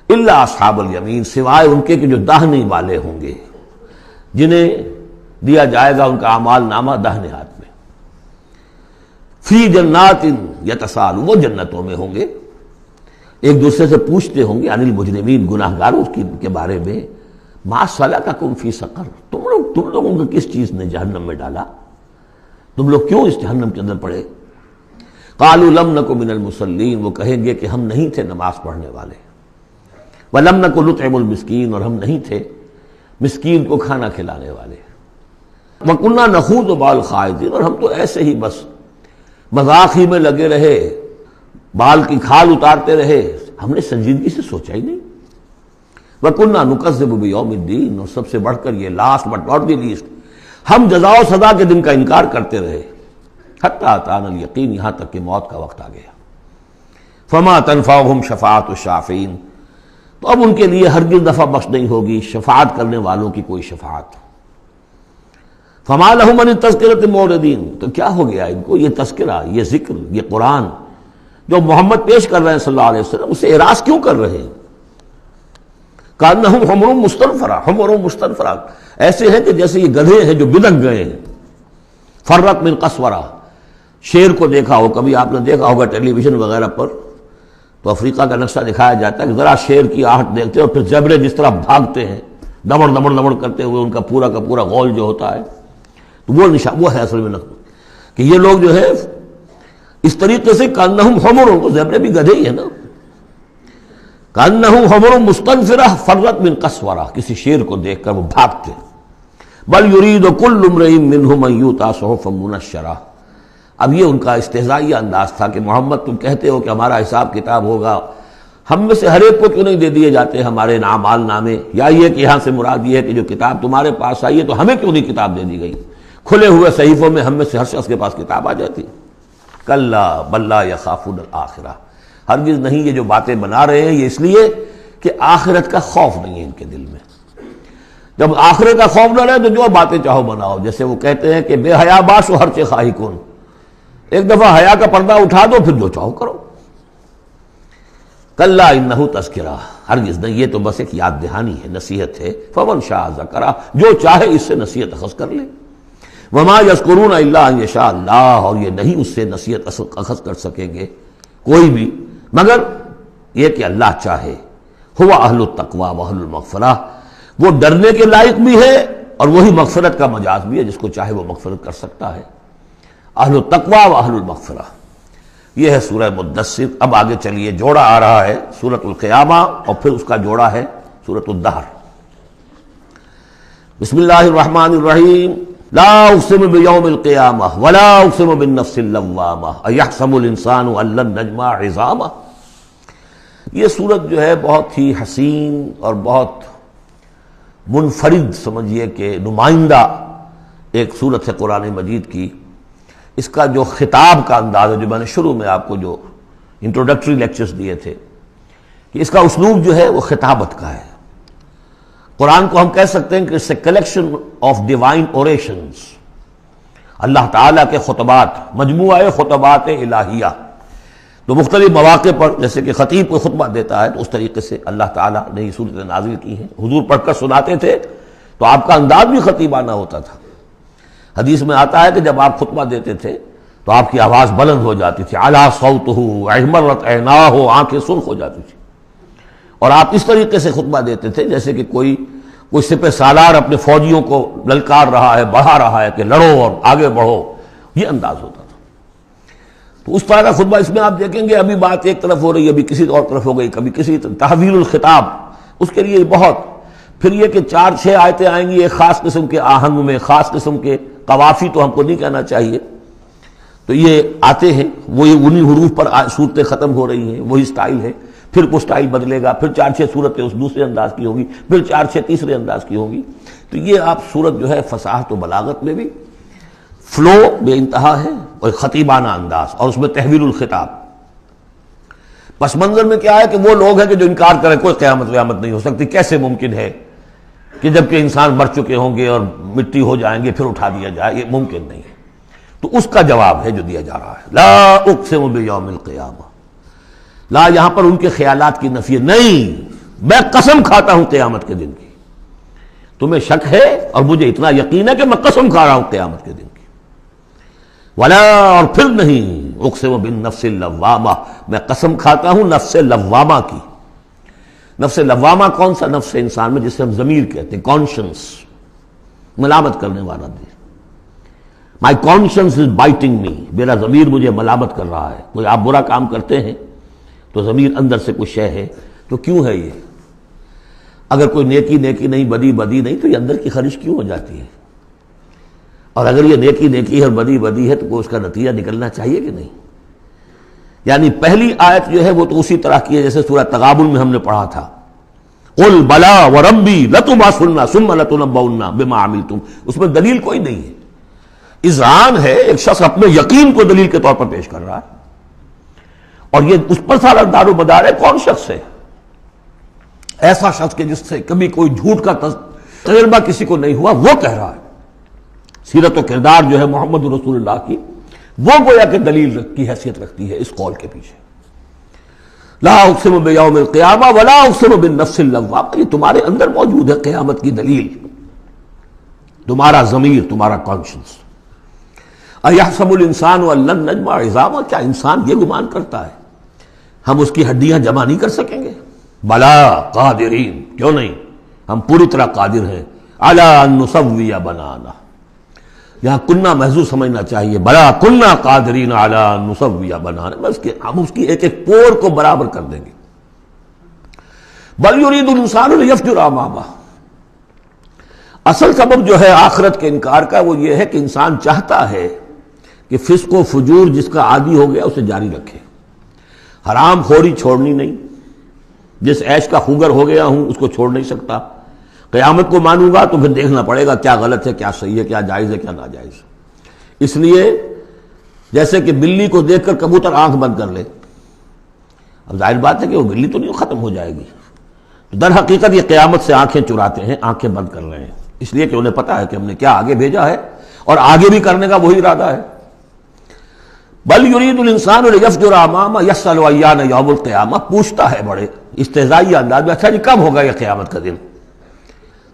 الا اصحاب الیمین، سوائے ان کے کہ جو داہنے والے ہوں گے، جنہیں دیا جائے گا ان کا اعمال نامہ داہنے ہاتھ میں، فی جنات یتساءلون، وہ جنتوں میں ہوں گے، ایک دوسرے سے پوچھتے ہوں گے، عن المجرمین، گناہگاروں کے بارے میں، ما سلککم فی سقر، تم لوگوں کو کس چیز نے جہنم میں ڈالا، تم لوگ کیوں اس جہنم کے اندر پڑے؟ قالوا لم نک من المصلین، وہ کہیں گے کہ ہم نہیں تھے نماز پڑھنے والے، وَلَمْ نَكُ نُطْعِمُ الْمِسْكِينَ، اور ہم نہیں تھے مسکین کو کھانا کھلانے والے، وَكُنَّا نَخُوضُ مَعَ الْخَائِضِينَ، اور ہم تو ایسے ہی بس مذاق ہی میں لگے رہے، بال کی کھال اتارتے رہے، ہم نے سنجیدگی سے سوچا ہی نہیں۔ وَكُنَّا نُكَذِّبُ بِيَوْمِ الدِّينِ، اور سب سے بڑھ کر یہ last but not the least, ہم جزا و سزا کے دن کا انکار کرتے رہے، حتیٰ أَتَانَا الْيَقِينُ، یہاں تک کہ موت کا وقت آ گیا۔ فَمَا تَنفَعُهُمْ شَفَاعَةُ الشَّافِعِينَ، تو اب ان کے لیے ہرگز نفع بخش نہیں ہوگی شفاعت کرنے والوں کی کوئی شفاعت۔ فما لهم عن التذکرۃ معرضین، تو کیا ہو گیا ان کو، یہ تذکرہ، یہ ذکر، یہ قرآن جو محمد پیش کر رہے ہیں صلی اللہ علیہ وسلم، اسے اعراض کیوں کر رہے ہیں؟ کانہم حمر مستنفرہ، حمر مستنفرہ، ایسے ہیں کہ جیسے یہ گدھے ہیں جو بدک گئے ہیں۔ فرت من قسورہ، شیر کو دیکھا ہو، کبھی آپ نے دیکھا ہوگا ٹیلی ویژن وغیرہ پر، تو افریقہ کا نقشہ دکھایا جاتا ہے کہ ذرا شیر کی آہٹ دیکھتے ہیں اور پھر زیبرے جس طرح بھاگتے ہیں دمڑ دمڑ دمڑ کرتے ہوئے، ان کا پورا غول جو ہوتا ہے، تو وہ ہے اصل میں کہ یہ لوگ جو ہے اس طریقے سے کانہم حمر، تو زیبرے بھی گدھے ہی ہیں نا، کانہم حمر مستنفرہ فرت من قسورہ، کسی شیر کو دیکھ کر وہ بھاگتے۔ بل یرید کل امرئ منہم ان یؤتی صحفا منشرہ، اب یہ ان کا استہزائیہ انداز تھا کہ محمد تم کہتے ہو کہ ہمارا حساب کتاب ہوگا، ہم میں سے ہر ایک کو کیوں نہیں دے دیے جاتے ہمارے اعمال نامے، یا یہ کہ یہاں سے مراد یہ ہے کہ جو کتاب تمہارے پاس آئی ہے تو ہمیں کیوں نہیں کتاب دے دی گئی؟ کھلے ہوئے صحیفوں میں ہم میں سے ہر شخص کے پاس کتاب آ جاتی. کلا بل لا یخافون الآخرہ، ہرگز نہیں یہ جو باتیں بنا رہے ہیں یہ اس لیے کہ آخرت کا خوف نہیں ہے ان کے دل میں. جب آخرت کا خوف نہ رہے تو جو باتیں چاہو بناؤ. جیسے وہ کہتے ہیں کہ بے حیا باش و ہر چے خواہی کن، ایک دفعہ حیا کا پردہ اٹھا دو پھر جو چاہو کرو. کلا انہ تذکرہ، ہرگز نہیں، یہ تو بس ایک یاد دہانی ہے، نصیحت ہے. فمن شاء ذکرہ، جو چاہے اس سے نصیحت اخذ کر لے. وما یذکرون الا ان یشاء اللہ، اور یہ نہیں اس سے نصیحت اخذ کر سکیں گے کوئی بھی مگر یہ کہ اللہ چاہے. ہوا اہل التقوی و اہل المغفرہ، وہ ڈرنے کے لائق بھی ہے اور وہی مغفرت کا مجاز بھی ہے، جس کو چاہے وہ مغفرت کر سکتا ہے. اہل التقوی و اہل المغفرہ، یہ ہے سورہ مدثر. اب آگے چلیے، جوڑا آ رہا ہے سورۃ القیامہ اور پھر اس کا جوڑا ہے سورۃ الدہر. بسم اللہ الرحمن الرحیم. لا اقسم بیوم القیامہ ولا اقسم بالنفس اللوامہ ایحسب الانسان ان لن نجمع عظامہ. یہ سورت جو ہے بہت ہی حسین اور بہت منفرد سمجھیے کہ نمائندہ ایک سورت ہے قرآن مجید کی. اس کا جو خطاب کا انداز ہے، جو میں نے شروع میں آپ کو جو انٹروڈکٹری لیکچرز دیے تھے کہ اس کا اسلوب جو ہے وہ خطابت کا ہے. قرآن کو ہم کہہ سکتے ہیں کہ it's a collection of divine orations، اللہ تعالیٰ کے خطبات، مجموعہ خطبات الہیہ. تو مختلف مواقع پر جیسے کہ خطیب کو خطبہ دیتا ہے تو اس طریقے سے اللہ تعالیٰ نے یہ صورتیں نازل کی ہیں. حضور پڑھ کر سناتے تھے تو آپ کا انداز بھی خطیبانہ ہوتا تھا. حدیث میں آتا ہے کہ جب آپ خطبہ دیتے تھے تو آپ کی آواز بلند ہو جاتی تھی، اعلیٰ صوتہ احمرت عیناہ، آنکھیں سرخ ہو جاتی تھی. اور آپ اس طریقے سے خطبہ دیتے تھے جیسے کہ کوئی سپہ سالار اپنے فوجیوں کو للکار رہا ہے، بڑھا رہا ہے کہ لڑو اور آگے بڑھو، یہ انداز ہوتا تھا. تو اس طرح کا خطبہ اس میں آپ دیکھیں گے ابھی بات ایک طرف ہو رہی ہے، ابھی کسی اور طرف ہو گئی، کبھی کسی تحویل الخطاب. اس کے لیے بہت، پھر یہ کہ 4-6 آیتیں آئیں گی ایک خاص قسم کے آہنگ میں، خاص قسم کے قوافی تو ہم کو نہیں کہنا چاہیے، تو یہ آتے ہیں، وہی انہی حروف پر صورتیں ختم ہو رہی ہیں، وہی سٹائل ہے. پھر وہ سٹائل بدلے گا، پھر 4-6 صورتیں اس دوسرے انداز کی ہوں گی، پھر 4-6 تیسرے انداز کی ہوں گی. تو یہ آپ صورت جو ہے فصاحت و بلاغت میں بھی فلو بے انتہا ہے اور خطیبانہ انداز، اور اس میں تحویل الخطاب. پس منظر میں کیا ہے کہ وہ لوگ ہیں کہ جو انکار کریں کوئی قیامت نہیں ہو سکتی، کیسے ممکن ہے کہ جب کہ انسان مر چکے ہوں گے اور مٹی ہو جائیں گے پھر اٹھا دیا جائے، یہ ممکن نہیں ہے. تو اس کا جواب ہے جو دیا جا رہا ہے. لا اقسم بیوم القیامہ، لا یہاں پر ان کے خیالات کی نفی، نہیں، میں قسم کھاتا ہوں قیامت کے دن کی. تمہیں شک ہے اور مجھے اتنا یقین ہے کہ میں قسم کھا رہا ہوں قیامت کے دن کی. ولا، اور پھر نہیں، اقسم بالنفس اللوامہ، میں قسم کھاتا ہوں نفس لوامہ کی. نفس لوامہ کون سا نفس انسان میں جسے ہم ضمیر کہتے ہیں، کانشنس، ملامت کرنے والا دل. مائی کانشنس از بائٹنگ می، میرا ضمیر مجھے ملامت کر رہا ہے. کوئی آپ برا کام کرتے ہیں تو ضمیر اندر سے کوئی شے ہے، تو کیوں ہے یہ؟ اگر کوئی نیکی نہیں، بدی نہیں، تو یہ اندر کی خرش کیوں ہو جاتی ہے؟ اور اگر یہ نیکی ہے اور بدی ہے تو کوئی اس کا نتیجہ نکلنا چاہیے کہ نہیں؟ یعنی پہلی آیت جو ہے وہ تو اسی طرح کی ہے جیسے سورہ تغابن میں ہم نے پڑھا تھا، قل بلا وربی لتبعثن ثم لتنبؤن بما عملتم. اس میں دلیل کوئی نہیں ہے، اذعان ہے، ایک شخص اپنے یقین کو دلیل کے طور پر پیش کر رہا ہے. اور یہ اس پر سارا دار و مدار ہے. کون شخص ہے ایسا شخص کہ جس سے کبھی کوئی جھوٹ کا تجربہ کسی کو نہیں ہوا، وہ کہہ رہا ہے. سیرت و کردار جو ہے محمد رسول اللہ کی، وہ گویا کہ دلیل کی حیثیت رکھتی ہے اس قول کے پیچھے. لا اقسم بیوم القیامہ ولا اقسم بالنفس اللوامہ، یہ تمہارے اندر موجود ہے قیامت کی دلیل، تمہارا ضمیر، تمہارا کانشنس. ایحسب الانسان ان لن نجمع عظامہ، کیا انسان یہ گمان کرتا ہے ہم اس کی ہڈیاں جمع نہیں کر سکیں گے؟ بلا قادرین، کیوں نہیں، ہم پوری طرح قادر ہیں. علی ان نسوی بنانا، یہاں کنہ محذوف سمجھنا چاہیے. بلا کنہ قادرین علی ان نسوی بنانا، بس کہ ہم اس کی ایک ایک پور کو برابر کر دیں گے. بل یرید الانسان لیفجر امامہ، اصل سبب جو ہے آخرت کے انکار کا وہ یہ ہے کہ انسان چاہتا ہے کہ فسق و فجور جس کا عادی ہو گیا اسے جاری رکھے، حرام خوری چھوڑنی نہیں. جس عیش کا خوگر ہو گیا ہوں اس کو چھوڑ نہیں سکتا. قیامت کو مانوں گا تو پھر دیکھنا پڑے گا کیا غلط ہے، کیا صحیح ہے، کیا جائز ہے، کیا ناجائز ہے. اس لیے جیسے کہ بلی کو دیکھ کر کبوتر آنکھ بند کر لے، اب ظاہر بات ہے کہ وہ بلی تو نہیں ختم ہو جائے گی، در حقیقت یہ قیامت سے آنکھیں چراتے ہیں، آنکھیں بند کر رہے ہیں، اس لیے کہ انہیں پتا ہے کہ ہم نے کیا آگے بھیجا ہے اور آگے بھی کرنے کا وہی ارادہ ہے۔ بل یرید الانسان لیفجر امامہ یسأل ایان یوم القیامہ، پوچھتا ہے بڑے استہزائی انداز میں، اچھا جی کب ہوگا یہ قیامت کا دن؟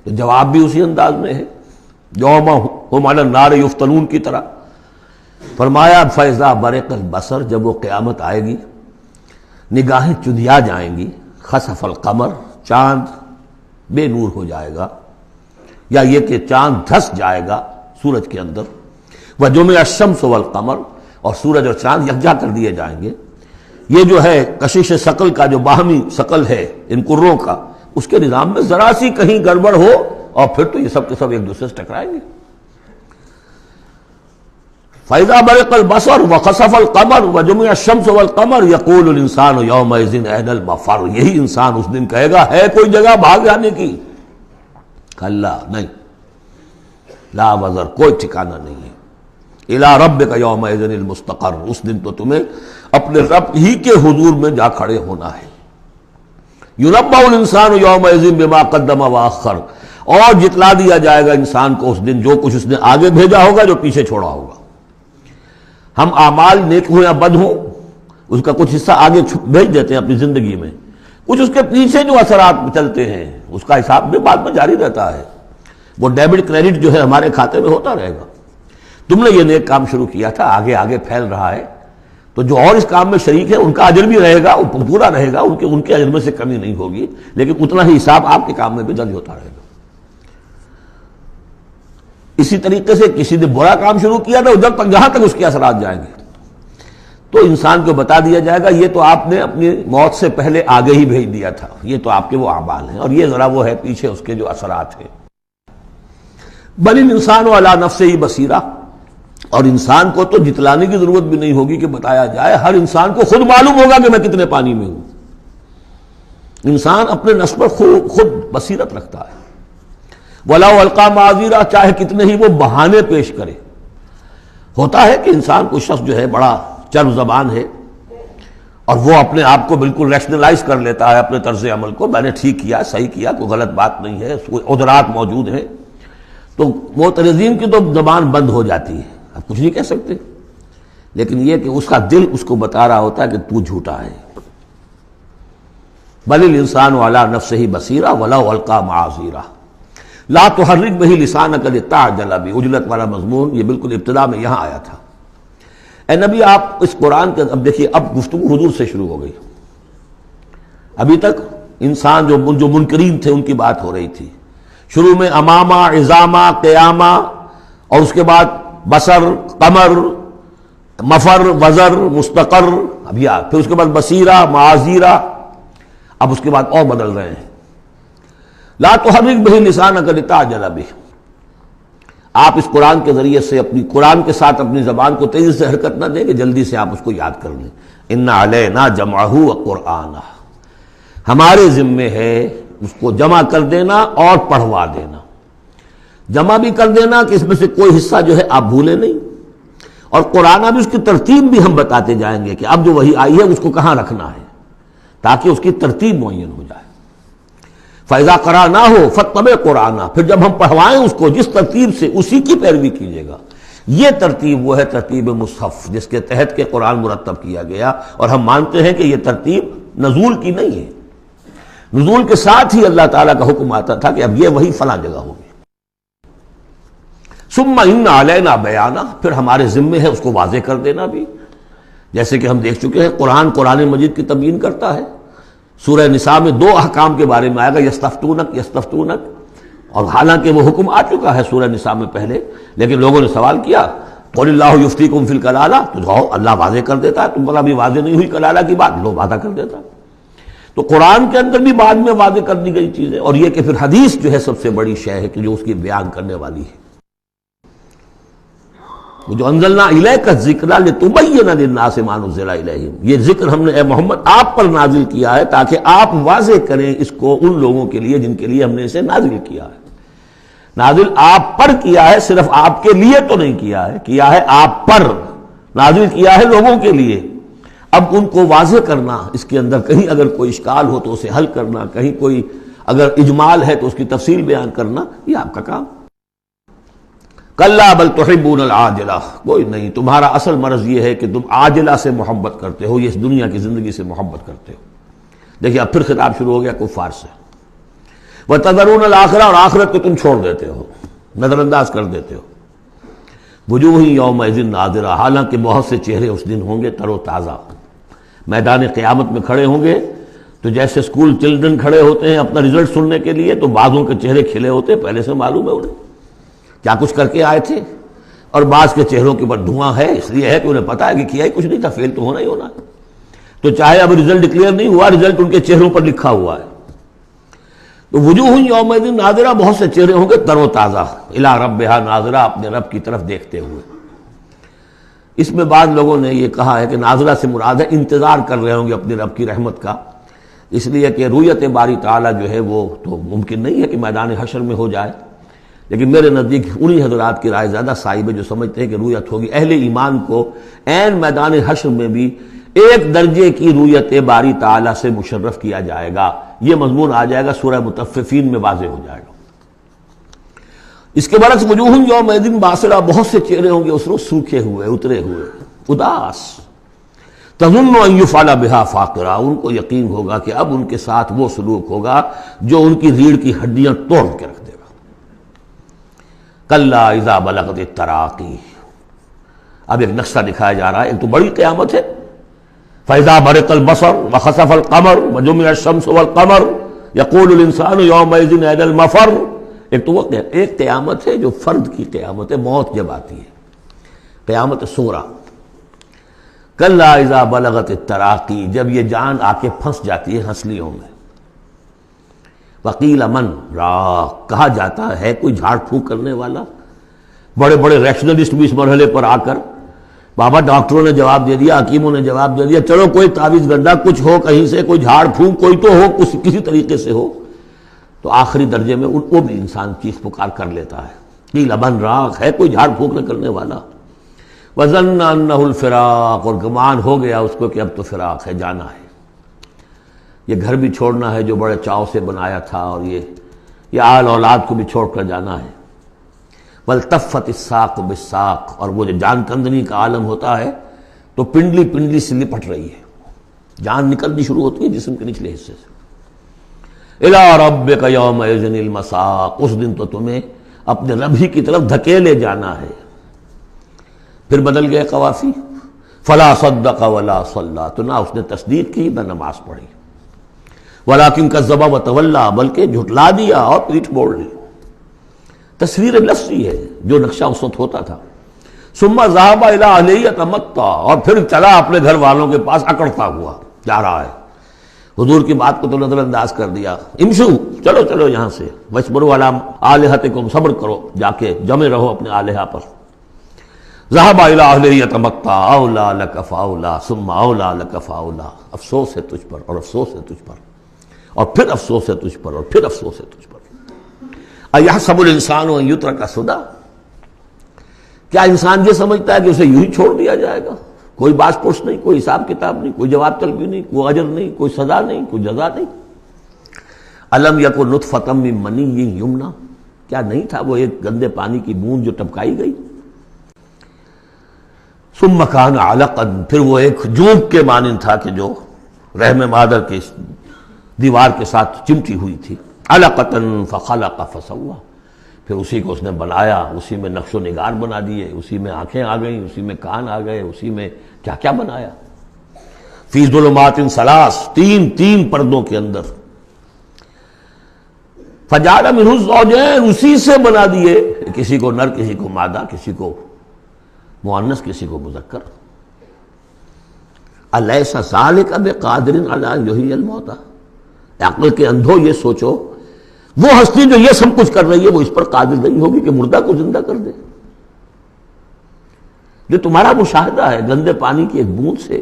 تو جواب بھی اسی انداز میں ہے، یوم ہم علی النار یفتنون کی طرح۔ فرمایا فاذا برق البصر، جب وہ قیامت آئے گی نگاہیں چندیا جائیں گی، خسف القمر، چاند بے نور ہو جائے گا، یا یہ کہ چاند دھس جائے گا سورج کے اندر، وجمع الشمس والقمر، اور سورج اور چاند یکجا کر دیے جائیں گے۔ یہ جو ہے کشش ثقل کا جو باہمی ثقل ہے ان کروں کا، اس کے نظام میں ذرا سی کہیں گڑبڑ ہو اور پھر تو یہ سب کے سب ایک دوسرے سے ٹکرائیں گے۔ فَإِذَا بَرِقَ الْبَصَرُ وَخَسَفَ الْقَمَرُ وَجُمِعَ الشَّمْسُ وَالْقَمَرُ يَقُولُ الْإِنسَانُ يَوْمَئِذٍ أَيْنَ الْمَفَرُّ، یہی انسان اس دن کہے گا ہے کوئی جگہ بھاگ جانے کی؟ کلا، نہیں، لا وزر، کوئی ٹھکانہ نہیں ہے۔ اِلَىٰ رَبِّكَ يَوْمَئِذٍ الْمُسْتَقَرُّ، اس دن تو تمہیں اپنے رب ہی کے حضور میں جا کھڑے ہونا ہے۔ يُنَبَّأُ الْإِنسَانُ يَوْمَئِذٍ بِمَا قَدَّمَ وَأَخَّرَ، اور جتلا دیا جائے گا انسان کو اس دن جو کچھ اس نے آگے بھیجا ہوگا، جو پیچھے چھوڑا ہوگا۔ ہم اعمال نیک ہوں یا بد ہوں، اس کا کچھ حصہ آگے بھیج دیتے ہیں اپنی زندگی میں، کچھ اس کے پیچھے جو اثرات چلتے ہیں اس کا حساب بھی بعد میں جاری رہتا ہے، وہ ڈیبٹ کریڈٹ جو ہے ہمارے کھاتے میں ہوتا رہے گا۔ تم نے یہ نیک کام شروع کیا تھا، آگے آگے پھیل رہا ہے، تو جو اور اس کام میں شریک ہے ان کا اجر بھی رہے گا، وہ پورا رہے گا، ان کے اجر میں سے کمی نہیں ہوگی، لیکن اتنا ہی حساب آپ کے کام میں بھی درج ہوتا رہے گا۔ اسی طریقے سے کسی نے برا کام شروع کیا تھا، جب تک جہاں تک اس کے اثرات جائیں گے تو انسان کو بتا دیا جائے گا یہ تو آپ نے اپنی موت سے پہلے آگے ہی بھیج دیا تھا، یہ تو آپ کے وہ اعمال ہیں، اور یہ ذرا وہ ہے پیچھے اس کے جو اثرات ہیں۔ بل الانسان علی نفسہ بصیرہ، اور انسان کو تو جتلانے کی ضرورت بھی نہیں ہوگی کہ بتایا جائے، ہر انسان کو خود معلوم ہوگا کہ میں کتنے پانی میں ہوں۔ انسان اپنے نفس پر خود بصیرت رکھتا ہے۔ وَلَوْ أَلْقَىٰ مَعَاذِيرَ، چاہے کتنے ہی وہ بہانے پیش کرے۔ ہوتا ہے کہ انسان کوئی شخص جو ہے بڑا چرب زبان ہے اور وہ اپنے آپ کو بالکل ریشنلائز کر لیتا ہے اپنے طرز عمل کو، میں نے ٹھیک کیا، صحیح کیا، کوئی غلط بات نہیں ہے، کوئی عذرات موجود ہیں، تو معترضین کی تو زبان بند ہو جاتی ہے، اب کچھ نہیں کہہ سکتے، لیکن یہ کہ اس کا دل اس کو بتا رہا ہوتا ہے کہ تو جھوٹا ہے۔ بل الانسان علی نفسہ بصیرہ ولو القیٰ معاذیرہ لا تحرک بہ لسانک لتعجل بہ، عجلت والا مضمون یہ بالکل ابتدا میں یہاں آیا تھا۔ اے نبی آپ اس قرآن کے، اب دیکھیے اب گفتگو حضور سے شروع ہو گئی، ابھی تک انسان جو منکرین تھے ان کی بات ہو رہی تھی، شروع میں امامہ، عظامہ، قیامہ، اور اس کے بعد بصر، قمر، مفر، وزر، مستقر، اب یہ پھر اس کے بعد بصیرہ، معاذیرہ، اب اس کے بعد اور بدل رہے ہیں۔ لا تحرک بہ لسانک لتعجل بہ، آپ اس قرآن کے ذریعے سے قرآن کے ساتھ اپنی زبان کو تیزی سے حرکت نہ دیں کہ جلدی سے آپ اس کو یاد کر لیں۔ ان علینا جمعہ وقرآنہ، ہمارے ذمے ہے اس کو جمع کر دینا اور پڑھوا دینا، جمع بھی کر دینا کہ اس میں سے کوئی حصہ جو ہے آپ بھولیں نہیں، اور قرآن بھی اس کی ترتیب بھی ہم بتاتے جائیں گے کہ اب جو وہی آئی ہے اس کو کہاں رکھنا ہے، تاکہ اس کی ترتیب معین ہو جائے۔ فَإِذَا قَرَأْنَاهُ فَاتَّبِعْ قُرْآنَهُ، پھر جب ہم پڑھوائیں اس کو جس ترتیب سے، اسی کی پیروی کیجیے گا۔ یہ ترتیب وہ ہے ترتیب مصحف جس کے تحت کے قرآن مرتب کیا گیا، اور ہم مانتے ہیں کہ یہ ترتیب نزول کی نہیں ہے، نزول کے ساتھ ہی اللہ تعالیٰ کا حکم آتا تھا کہ اب یہ وہی فلاں جگہ ہوگی۔ ثُمَّ إِنَّ عَلَيْنَا بَيَانَهُ، پھر ہمارے ذمے ہے اس کو واضح کر دینا بھی، جیسے کہ ہم دیکھ چکے ہیں قرآن مجید کی تبیین کرتا ہے۔ سورہ نساء میں دو احکام کے بارے میں آئے گا، یستفتونک، اور حالانکہ وہ حکم آ چکا ہے سورہ نساء میں پہلے، لیکن لوگوں نے سوال کیا قل اللہ یفتیکم فی الکلالہ، تو جاؤ اللہ واضح کر دیتا ہے، تم پر ابھی واضح نہیں ہوئی کلالہ کی بات، لو واضح کر دیتا ہے۔ تو قرآن کے اندر بھی بعد میں واضح کر دی گئی چیزیں، اور یہ کہ پھر حدیث جو ہے سب سے بڑی شے ہے کہ جو اس کی بیان کرنے والی ہے، وہ جو انزلنا الیک الذکر لتبین للناس ما نزل الیہم، یہ ذکر ہم نے اے محمد آپ پر نازل کیا ہے تاکہ آپ واضح کریں اس کو ان لوگوں کے لیے جن کے لیے ہم نے اسے نازل کیا ہے۔ نازل آپ پر کیا ہے، صرف آپ کے لیے تو نہیں کیا ہے، کیا ہے آپ پر، نازل کیا ہے لوگوں کے لیے۔ اب ان کو واضح کرنا، اس کے اندر کہیں اگر کوئی اشکال ہو تو اسے حل کرنا، کہیں کوئی اگر اجمال ہے تو اس کی تفصیل بیان کرنا، یہ آپ کا کام۔ کلا بل تحبون العاجلہ، کوئی نہیں، تمہارا اصل مرض یہ ہے کہ تم عاجلہ سے محبت کرتے ہو، یہ اس دنیا کی زندگی سے محبت کرتے ہو۔ دیکھیے اب پھر خطاب شروع ہو گیا کفار سے۔ وَتَذَرُونَ الْآخِرَةَ، اور آخرت کو تم چھوڑ دیتے ہو، نظر انداز کر دیتے ہو۔ وجوہ یومئذ ناظرہ، حالانکہ بہت سے چہرے اس دن ہوں گے تر و تازہ، میدان قیامت میں کھڑے ہوں گے تو جیسے اسکول چلڈرن کھڑے ہوتے ہیں اپنا رزلٹ سننے کے لیے، تو بعضوں کے چہرے کھلے ہوتے ہیں، پہلے سے معلوم ہے انہیں کیا کچھ کر کے آئے تھے، اور بعض کے چہروں کے اوپر دھواں ہے، اس لیے ہے کہ انہیں پتا ہے کہ کیا ہی کچھ نہیں تھا، فیل تو ہونا ہی ہونا ہے۔ تو چاہے اب رزلٹ ڈکلیئر نہیں ہوا، رزلٹ ان کے چہروں پر لکھا ہوا ہے۔ تو وجوہ یومئذ ناظرہ، بہت سے چہرے ہوں گے تر و تازہ، الی ربہا ناظرہ، اپنے رب کی طرف دیکھتے ہوئے۔ اس میں بعض لوگوں نے یہ کہا ہے کہ ناظرہ سے مراد ہے انتظار کر رہے ہوں گے اپنے رب کی رحمت کا، اس لیے کہ رؤیت باری تعالیٰ جو ہے وہ تو ممکن نہیں ہے کہ میدان حشر میں ہو جائے، لیکن میرے نزدیک انہی حضرات کی رائے زیادہ صائب ہے جو سمجھتے ہیں کہ رؤیت ہوگی۔ اہل ایمان کو عین میدان حشر میں بھی ایک درجے کی رؤیت باری تعالیٰ سے مشرف کیا جائے گا، یہ مضمون آ جائے گا سورہ مطففین میں، واضح ہو جائے گا۔ اس کے برعکس وجوہ یومئذ باسرہ، بہت سے چہرے ہوں گے اس روز سوکھے ہوئے، اترے ہوئے، اداس، تظن ان یفعل بہا فاقرہ، ان کو یقین ہوگا کہ اب ان کے ساتھ وہ سلوک ہوگا جو ان کی ریڑھ کی ہڈیاں توڑ کے رکھ دے گا۔ کلا اذا بلغت التراقی، اب ایک نقشہ دکھایا جا رہا ہے، ایک تو بڑی قیامت ہے، فَإِذَا بَرِقَ الْبَصَرُ وَخَسَفَ الْقَمَرُ وَجُمِعَ الشَّمْسُ وَالْقَمَرُ يَقُولُ الْإِنسَانُ يَوْمَئِذٍ أَيْنَ الْمَفَرُّ، ایک تو وہ ایک قیامت ہے جو فرد کی قیامت ہے، موت جب آتی ہے، قیامت صغریٰ۔ کلا اذا بلغت التراقی، جب یہ جان آ کے پھنس جاتی ہے ہنسلیوں میں۔ وقیل من راق، کہا جاتا ہے کوئی جھاڑ پھونک کرنے والا۔ بڑے بڑے ریشنلسٹ بھی اس مرحلے پر آ کر، بابا ڈاکٹروں نے جواب دے دیا، حکیموں نے جواب دے دیا، چلو کوئی تعویذ گنڈا کچھ ہو، کہیں سے کوئی جھاڑ پھونک کوئی تو ہو، کسی طریقے سے ہو، تو آخری درجے میں وہ بھی انسان چیخ پکار کر لیتا ہے، قیل من راق، ہے کوئی جھاڑ پھونک نہ کرنے والا۔ وظن انہ الفراق، اور گمان ہو گیا اس کو کہ اب تو فراق ہے، جانا ہے، یہ گھر بھی چھوڑنا ہے جو بڑے چاؤ سے بنایا تھا، اور یہ آل اولاد کو بھی چھوڑ کر جانا ہے۔ والتفت الساق بالساق، اور وہ جو جان کندنی کا عالم ہوتا ہے تو پنڈلی پنڈلی سے لپٹ رہی ہے، جان نکلنی شروع ہوتی ہے جسم کے نچلے حصے سے۔ الی ربک یومئذ المساق، اس دن تو تمہیں اپنے رب ہی کی طرف دھکیلے جانا ہے۔ پھر بدل گئے قوافی، فلا صدق ولا صلی، تو نہ اس نے تصدیق کی نہ نماز پڑھی، ولکن کذب وتولی، بلکہ جھٹلا دیا اور پیٹھ موڑ لی۔ تصویر لفظی ہے جو نقشہ اس وقت ہوتا تھا۔ ثم ذهب الى اهله يتمطى، اور پھر چلا اپنے گھر والوں کے پاس اکڑتا ہوا جا رہا ہے۔ حضور کی بات کو تو نظر انداز کر دیا، امشو، چلو چلو یہاں سے، واسبروا علی آلہتکم، صبر کرو، جا کے جمے رہو اپنے آلہہ پر۔ ذهب الى اهله يتمطى، اولا لك فاولا ثم اولا لك فاولا، افسوس ہے تجھ پر اور افسوس ہے تجھ پر، اور پھر افسوس ہے تجھ پر، اور پھر افسوس ہے تجھ پر۔ ایحسب الانسان ان یترک سدی، کیا انسان یہ سمجھتا ہے کہ اسے یوں ہی چھوڑ دیا جائے گا، کوئی باز پرس نہیں، کوئی حساب کتاب نہیں، کوئی جواب طلبی نہیں، کوئی اجر نہیں، کوئی سزا نہیں، کوئی جزا نہیں۔ الم یکن نطفۃ من منی یمنی، کیا نہیں تھا وہ ایک گندے پانی کی بوند جو ٹپکائی گئی۔ ثم کان علقا، پھر وہ ایک جوک کے مانند تھا کہ جو رحم مادر کی دیوار کے ساتھ چمٹی ہوئی تھی۔ علقۃ فخلق فسوی، پھر اسی کو اس نے بنایا، اسی میں نقش و نگار بنا دیے، اسی میں آنکھیں آ گئیں، اسی میں کان آ گئے، اسی میں کیا کیا بنایا۔ فی ظلمات ثلاث، تین پردوں کے اندر۔ فجعل منہ الزوجین، اسی سے بنا دیے، کسی کو نر، کسی کو مادہ، کسی کو مؤنث، کسی کو مذکر۔ الیس ذلک بقادر علی ان یحیی الموتى، عقل کے اندھو یہ سوچو، وہ ہستی جو یہ سب کچھ کر رہی ہے وہ اس پر قادر نہیں ہوگی کہ مردہ کو زندہ کر دے؟ جو تمہارا مشاہدہ ہے گندے پانی کی ایک بوند سے،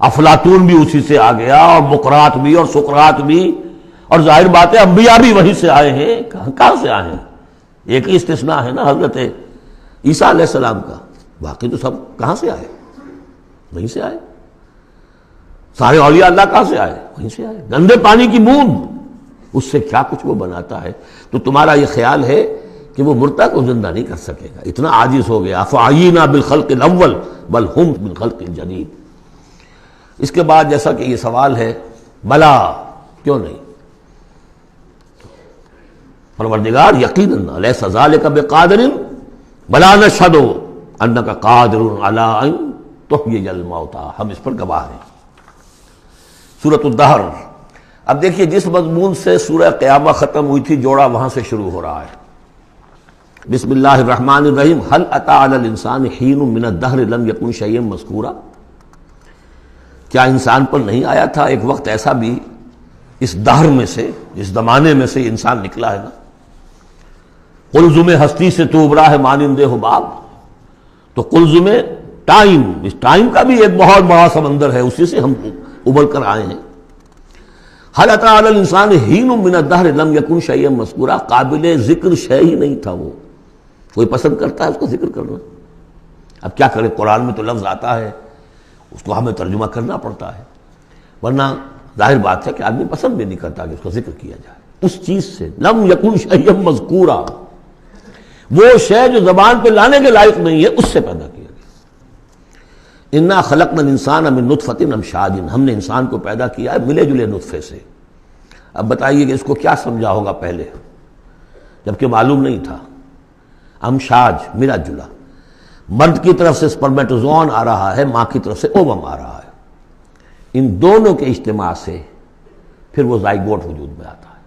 افلاطون بھی اسی سے آ گیا، اور بقراط بھی، اور سقراط بھی، اور ظاہر بات ہے انبیاء بھی وہیں سے آئے ہیں، کہاں سے آئے ہیں؟ ایک ہی استثناء ہے نا حضرت عیسیٰ علیہ السلام کا، باقی تو سب کہاں سے آئے؟ وہیں سے آئے. سارے اولیاء اللہ کہاں سے آئے؟ وہیں سے آئے. گندے پانی کی بوند، اس سے کیا کچھ وہ بناتا ہے. تو تمہارا یہ خیال ہے کہ وہ مردہ کو زندہ نہیں کر سکے گا، اتنا عاجز ہو گیا. افعینا بالخلق الاول بل ہم بالخلق الجدید. اس کے بعد جیسا کہ یہ سوال ہے، بلا کیوں نہیں؟ پروردگار یقیناً الیس ذلک بقادر بلا نشہد انک قادر علی ان تحیی الموتى، ہم اس پر گواہ ہیں. سورۃ الدہر. اب دیکھیے جس مضمون سے سورہ قیامہ ختم ہوئی تھی، جوڑا وہاں سے شروع ہو رہا ہے. بسم اللہ الرحمن الرحیم. هل اتى على الانسان حین من الدہر لم یکن شیئا مذکورا. کیا انسان پر نہیں آیا تھا ایک وقت ایسا بھی، اس دہر میں سے، اس زمانے میں سے انسان نکلا ہے نا. قلزم ہستی سے تو ابرا ہے مانند حباب. تو قلزم ٹائم، اس ٹائم کا بھی ایک بہت بڑا سمندر ہے، اسی سے ہم ابل کر آئے ہیں. هل اتى على الانسان حین من الدہر لم یکن شیئا مذکورا. قابل ذکر شے ہی نہیں تھا وہ. کوئی پسند کرتا ہے اس کا ذکر کرنا؟ اب کیا کرے، قرآن میں تو لفظ آتا ہے، اس کو ہمیں ترجمہ کرنا پڑتا ہے، ورنہ ظاہر بات ہے کہ آدمی پسند بھی نہیں کرتا کہ اس کا ذکر کیا جائے. اس چیز سے لم یکن شیئا مذکورا، وہ شے جو زبان پہ لانے کے لائق نہیں ہے، اس سے پیدا کیا گیا. انا خلقنا الانسان من نطفۃ امشاج. ہم نے انسان کو پیدا کیا ہے ملے جلے نطفے سے. اب بتائیے کہ اس کو کیا سمجھا ہوگا پہلے، جبکہ معلوم نہیں تھا. امشاج ملا جلا، مرد کی طرف سے سپرمیٹوزوان آ رہا ہے، ماں کی طرف سے اووم آ رہا ہے. ان دونوں کے اجتماع سے پھر وہ زائگوٹ وجود میں آتا ہے.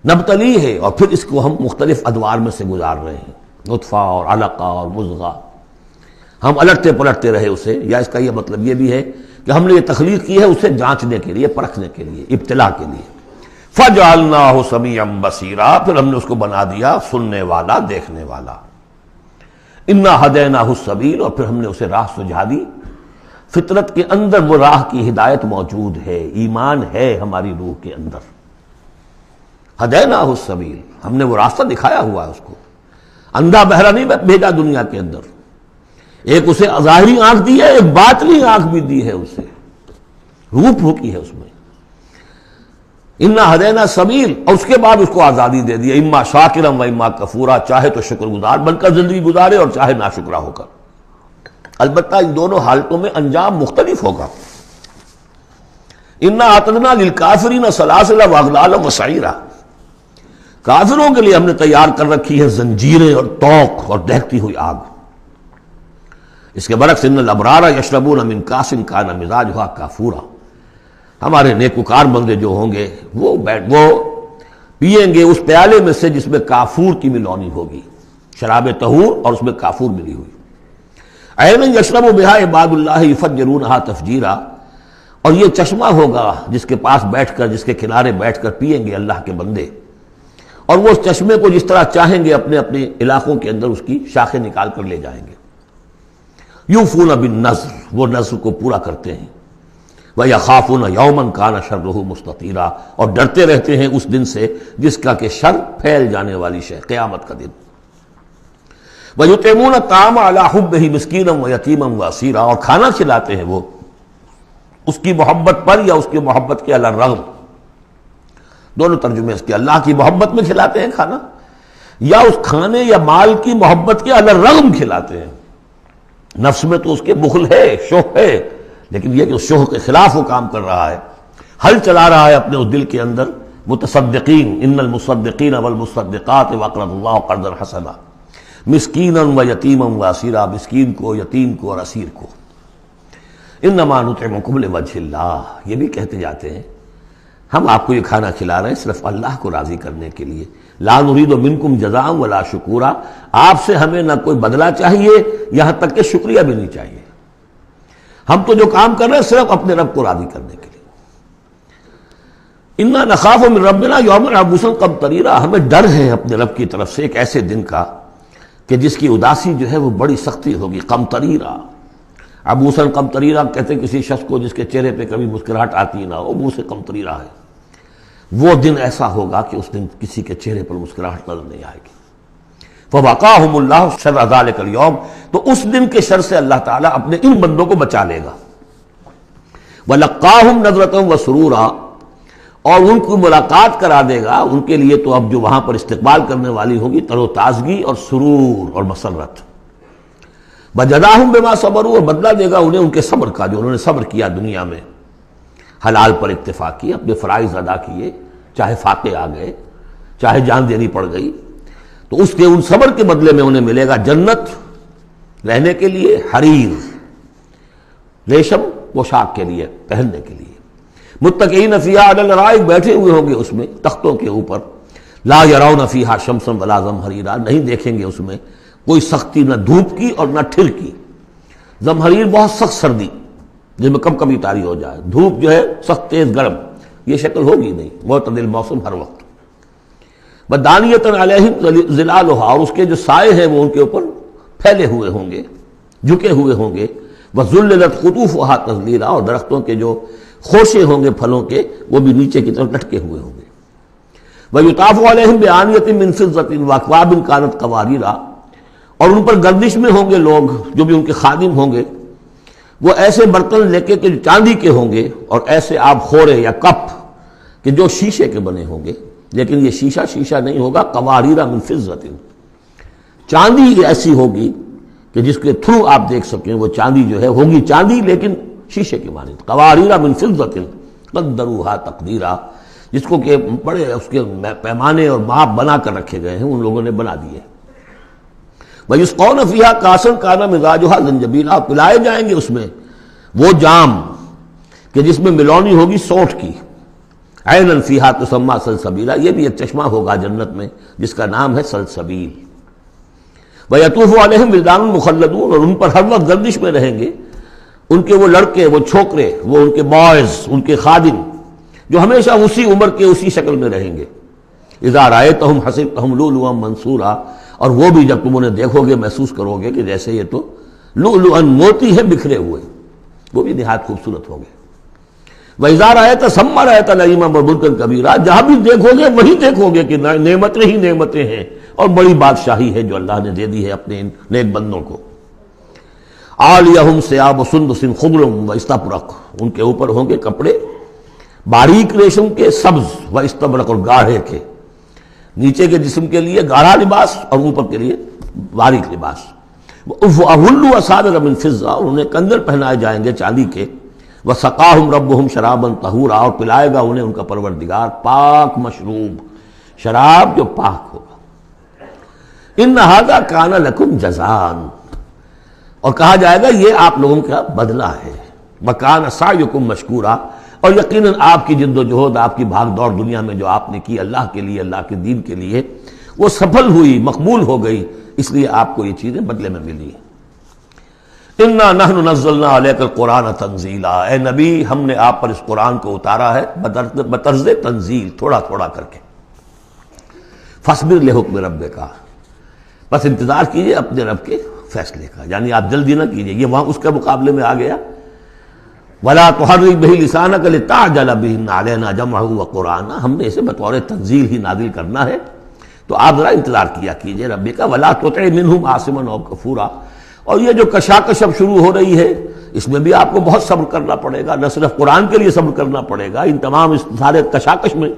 نبتلی ہے، اور پھر اس کو ہم مختلف ادوار میں سے گزار رہے ہیں، نطفہ اور علقہ اور مضغہ. ہم الٹتے پلٹتے رہے اسے، یا اس کا یہ مطلب یہ بھی ہے کہ ہم نے یہ تخلیق کی ہے اسے جانچنے کے لیے، پرکھنے کے لیے، ابتلا کے لیے. فَجَعَلْنَاهُ سَمِيعًا بَصِيرًا. پھر ہم نے اس کو بنا دیا سننے والا، دیکھنے والا. اِنَّا هَدَيْنَاهُ السَّبِيلَ. اور پھر ہم نے اسے راہ سجھا دی. فطرت کے اندر وہ راہ کی ہدایت موجود ہے، ایمان ہے ہماری روح کے اندر. ہدیناہ السبیل، ہم نے وہ راستہ دکھایا ہوا ہے اس کو. اندھا بہرا نہیں بھیجا دنیا کے اندر. ایک اسے ظاہری آنکھ دی ہے، ایک باطنی آنکھ بھی دی ہے اسے، روح پھونکی ہے اس میں. انا ہدینا السبیل. اور اس کے بعد اس کو آزادی دے دی، اما شاکرا و اما کفورا. چاہے تو شکر گزار بن کر زندگی گزارے اور چاہے ناشکرا ہو کر. البتہ ان دونوں حالتوں میں انجام مختلف ہوگا. انا اعتدنا للکافرین سلاسل واغلالا وسعیرا. کافروں کے لیے ہم نے تیار کر رکھی ہے زنجیریں اور توق اور دہتی ہوئی آگ. اس کے برعکس ان الابرار یشربون من کاس کان مزاجھا کافورا. ہمارے نیکوکار بندے جو ہوں گے وہ پئیں گے اس پیالے میں سے جس میں کافور کی ملونی ہوگی، شراب طہور اور اس میں کافور ملی ہوئی. عین یشرب بہا عباد اللہ یفجرونہا تفجیرا. اور یہ چشمہ ہوگا جس کے پاس بیٹھ کر، جس کے کنارے بیٹھ کر پئیں گے اللہ کے بندے، اور وہ اس چشمے کو جس طرح چاہیں گے اپنے اپنے علاقوں کے اندر اس کی شاخیں نکال کر لے جائیں گے. یوفون بالنذر، وہ نذر کو پورا کرتے ہیں. وَيَخَافُونَ يَوْمًا كَانَ شَرُّهُ مُسْتَطِيرًا. اور ڈرتے رہتے ہیں اس دن سے جس کا کہ شر پھیل جانے والی شے، قیامت کا دن. وَيُطْعِمُونَ الطَّعَامَ عَلَىٰ حُبِّهِ مِسْكِينًا وَيَتِيمًا وَأَسِيرًا. اور کھانا کھلاتے ہیں وہ اس کی محبت پر یا اس کی محبت کے علی الرغم. دونوں ترجمے اس کے، اللہ کی محبت میں کھلاتے ہیں کھانا، یا اس کھانے یا مال کی محبت کے علی الرغم کھلاتے ہیں. نفس میں تو اس کے بخل ہے، شوق ہے، لیکن یہ کہ اس شوق کے خلاف وہ کام کر رہا ہے، حل چلا رہا ہے اپنے اس دل کے اندر. متصدقین ان المصدقین والمصدقات وقرضوا اللہ قرضا حسنا مسکینا ویتیما واسیرا. مسکین کو، یتیم کو اور اسیر کو. انما نطعمکم لوجہ اللہ. یہ بھی کہتے جاتے ہیں ہم آپ کو یہ کھانا کھلا رہے ہیں صرف اللہ کو راضی کرنے کے لیے. لا نرید منکم جزاء ولا شکورا. آپ سے ہمیں نہ کوئی بدلہ چاہیے، یہاں تک کہ شکریہ بھی نہیں چاہیے. ہم تو جو کام کر رہے ہیں صرف اپنے رب کو راضی کرنے کے لیے. انا نخاف من ربنا یوما عبوسا قمطریرا. ہمیں ڈر ہے اپنے رب کی طرف سے ایک ایسے دن کا کہ جس کی اداسی جو ہے وہ بڑی سختی ہوگی. قمطریرا، عبوسا قمطریرا کہتے ہیں کسی شخص کو جس کے چہرے پہ کبھی مسکراہٹ آتی نہ ہو، منہ سے قمطریرا ہے. وہ دن ایسا ہوگا کہ اس دن کسی کے چہرے پر مسکراہٹ نظر نہیں آئے گی۔ فَوَقَاهُمُ اللَّهُ شَرَّ ذَلِكَ الْيَوْمِ، تو اس دن کے شر سے اللہ تعالیٰ اپنے ان بندوں کو بچا لے گا۔ وَلَقَّاهُمْ نَضْرَةً وَسُرُورًا، اور ان کو ملاقات کرا دے گا ان کے لیے تو اب جو وہاں پر استقبال کرنے والی ہوگی تر و تازگی اور سرور اور مسرت۔ وَجَزَاهُمْ بِمَا صَبَرُوا، اور بدلہ دے گا انہیں ان کے صبر کا، جو انہوں نے صبر کیا دنیا میں، حلال پر اکتفا کی، اپنے فرائض ادا کیے، چاہے فاقے آ گئے، چاہے جان دینی پڑ گئی، تو اس کے ان صبر کے بدلے میں انہیں ملے گا جنت رہنے کے لیے، حریر ریشم پوشاک کے لیے پہننے کے لیے، متکئین فیہا علی الارائک، بیٹھے ہوئے ہوں گے اس میں تختوں کے اوپر، لا یرون فیہا شمسا ولا زمہریرا، نہیں دیکھیں گے اس میں کوئی سختی نہ دھوپ کی اور نہ ٹھر کی۔ زمہریر بہت سخت سردی جس میں کم کبھی طاری ہو جائے، دھوپ جو ہے سخت تیز گرم، یہ شکل ہوگی نہیں، معتدل موسم ہر وقت۔ بدانیۃ علیہم ظلالھا، اور اس کے جو سائے ہیں وہ ان کے اوپر پھیلے ہوئے ہوں گے، جھکے ہوئے ہوں گے، وذللت قطوفھا تذلیلا، اور درختوں کے جو خوشے ہوں گے پھلوں کے وہ بھی نیچے کی طرف لٹکے ہوئے ہوں گے۔ ویطاف علیہم بآنیۃ من فضۃ واکواب کانت قواریر، اور ان پر گردش میں ہوں گے لوگ جو بھی ان کے خادم ہوں گے، وہ ایسے برتن لے کے جو چاندی کے ہوں گے، اور ایسے آب خورے یا کپ کہ جو شیشے کے بنے ہوں گے، لیکن یہ شیشہ نہیں ہوگا، قواریر من فضۃ، چاندی ایسی ہوگی کہ جس کے تھرو آپ دیکھ سکیں، وہ چاندی جو ہے ہوگی چاندی لیکن شیشے کی مانند، قواریر من فضۃ قدروھا تقدیرا، جس کو کہ بڑے اس کے پیمانے اور ماپ بنا کر رکھے گئے ہیں، ان لوگوں نے بنا دیے۔ وَيُسْقَوْنَ فِيهَا كَأْسًا كَانَ مِزَاجُهَا زَنْجَبِيلًا، پلائے جائیں گے اس میں وہ جام کہ جس میں ملونی ہوگی سونٹ کی، عَيْنًا فِيهَا تُسَمَّىٰ سَلْسَبِيلًا، یہ بھی ایک چشمہ ہوگا جنت میں جس کا نام ہے سلسبیل۔ وَيَطُوفُ عَلَيْهِمْ وِلْدَانٌ مُخَلَّدُونَ، اور ان پر ہر وقت گردش میں رہیں گے ان کے وہ لڑکے، وہ چھوکرے، وہ ان کے بوائز، ان کے خادم جو ہمیشہ اسی عمر کے اسی شکل میں رہیں گے۔ اذا رأیتہم حسبتہم لؤلؤا منثورا، اور وہ بھی جب تم انہیں دیکھو گے محسوس کرو گے کہ جیسے یہ تو لؤلؤا موتی ہے بکھرے ہوئے، وہ بھی نہایت خوبصورت ہوں گے۔ وَإِذَا رَأَيْتَ ثَمَّ رَأَيْتَ نَعِيمًا وَمُلْكًا كَبِيرًا، جہاں بھی دیکھو گے وہیں دیکھو گے کہ نعمتیں ہی نعمتیں ہیں اور بڑی بادشاہی ہے جو اللہ نے دے دی ہے اپنے ان نیک بندوں کو۔ عَالِيَهُمْ ثِيَابُ سُنْدُسٍ خُضْرٌ وَإِسْتَبْرَقٌ، ان کے اوپر ہوں گے کپڑے باریک ریشم کے، سبز و استبرق، اور گاڑھے کے، نیچے کے جسم کے لیے گاڑھا لباس اور اوپر کے لیے باریک لباس۔ وَأَحُلُّوا أَسَاوِرَ مِن فِضَّةٍ، اور انہیں کنگن پہنائے جائیں گے چاندی کے۔ وَسَقَاهُمْ رَبُّهُمْ شَرَابًا طَهُورًا، اور پلائے گا انہیں ان کا پروردگار پاک مشروب شراب جو پاک ہوگا۔ إِنَّ هَذَا كَانَ لَكُمْ جَزَاءً، اور کہا جائے گا یہ آپ لوگوں کا بدلہ ہے۔ وَكَانَ سَعْيُكُمْ مَشْكُورًا، اور یقیناً آپ کی جد و جہد، آپ کی بھاگ دوڑ دنیا میں جو آپ نے کی اللہ کے لیے، اللہ کے دین کے لیے، وہ سفل ہوئی، مقبول ہو گئی، اس لیے آپ کو یہ چیزیں بدلے میں ملی۔ اِنَّا نَحْنُ نَزَّلْنَا عَلَيْكَ الْقُرْآنَ تَنزِيلًا، اے نبی ہم نے آپ پر اس قرآن کو اتارا ہے بطرز تنزیل، تھوڑا تھوڑا کر کے۔ فَاصْبِرْ لِحُكْمِ رَبِّكَ، بس انتظار کیجئے اپنے رب کے فیصلے کا، یعنی آپ جلدی نہ کیجئے، یہ وہاں اس کے مقابلے میں آ گیا۔ وَلَا تُحَرِّكْ بِهِ لِسَانَكَ لِتَعْجَلَ بِهِ إِنَّ عَلَيْنَا جَمْعَهُ وَقُرْآنَهُ، ہم نے اسے بطور تنزیل ہی نازل کرنا ہے، تو آپ ذرا انتظار کیا کیجئے ربی کا۔ وَلَا تُطِعْ مِنْهُمْ عَاصِمًا أَوْ كَفُورًا، اور یہ جو کشاکش اب شروع ہو رہی ہے اس میں بھی آپ کو بہت صبر کرنا پڑے گا، نہ صرف قرآن کے لیے صبر کرنا پڑے گا ان تمام اس سارے کشاکش میں،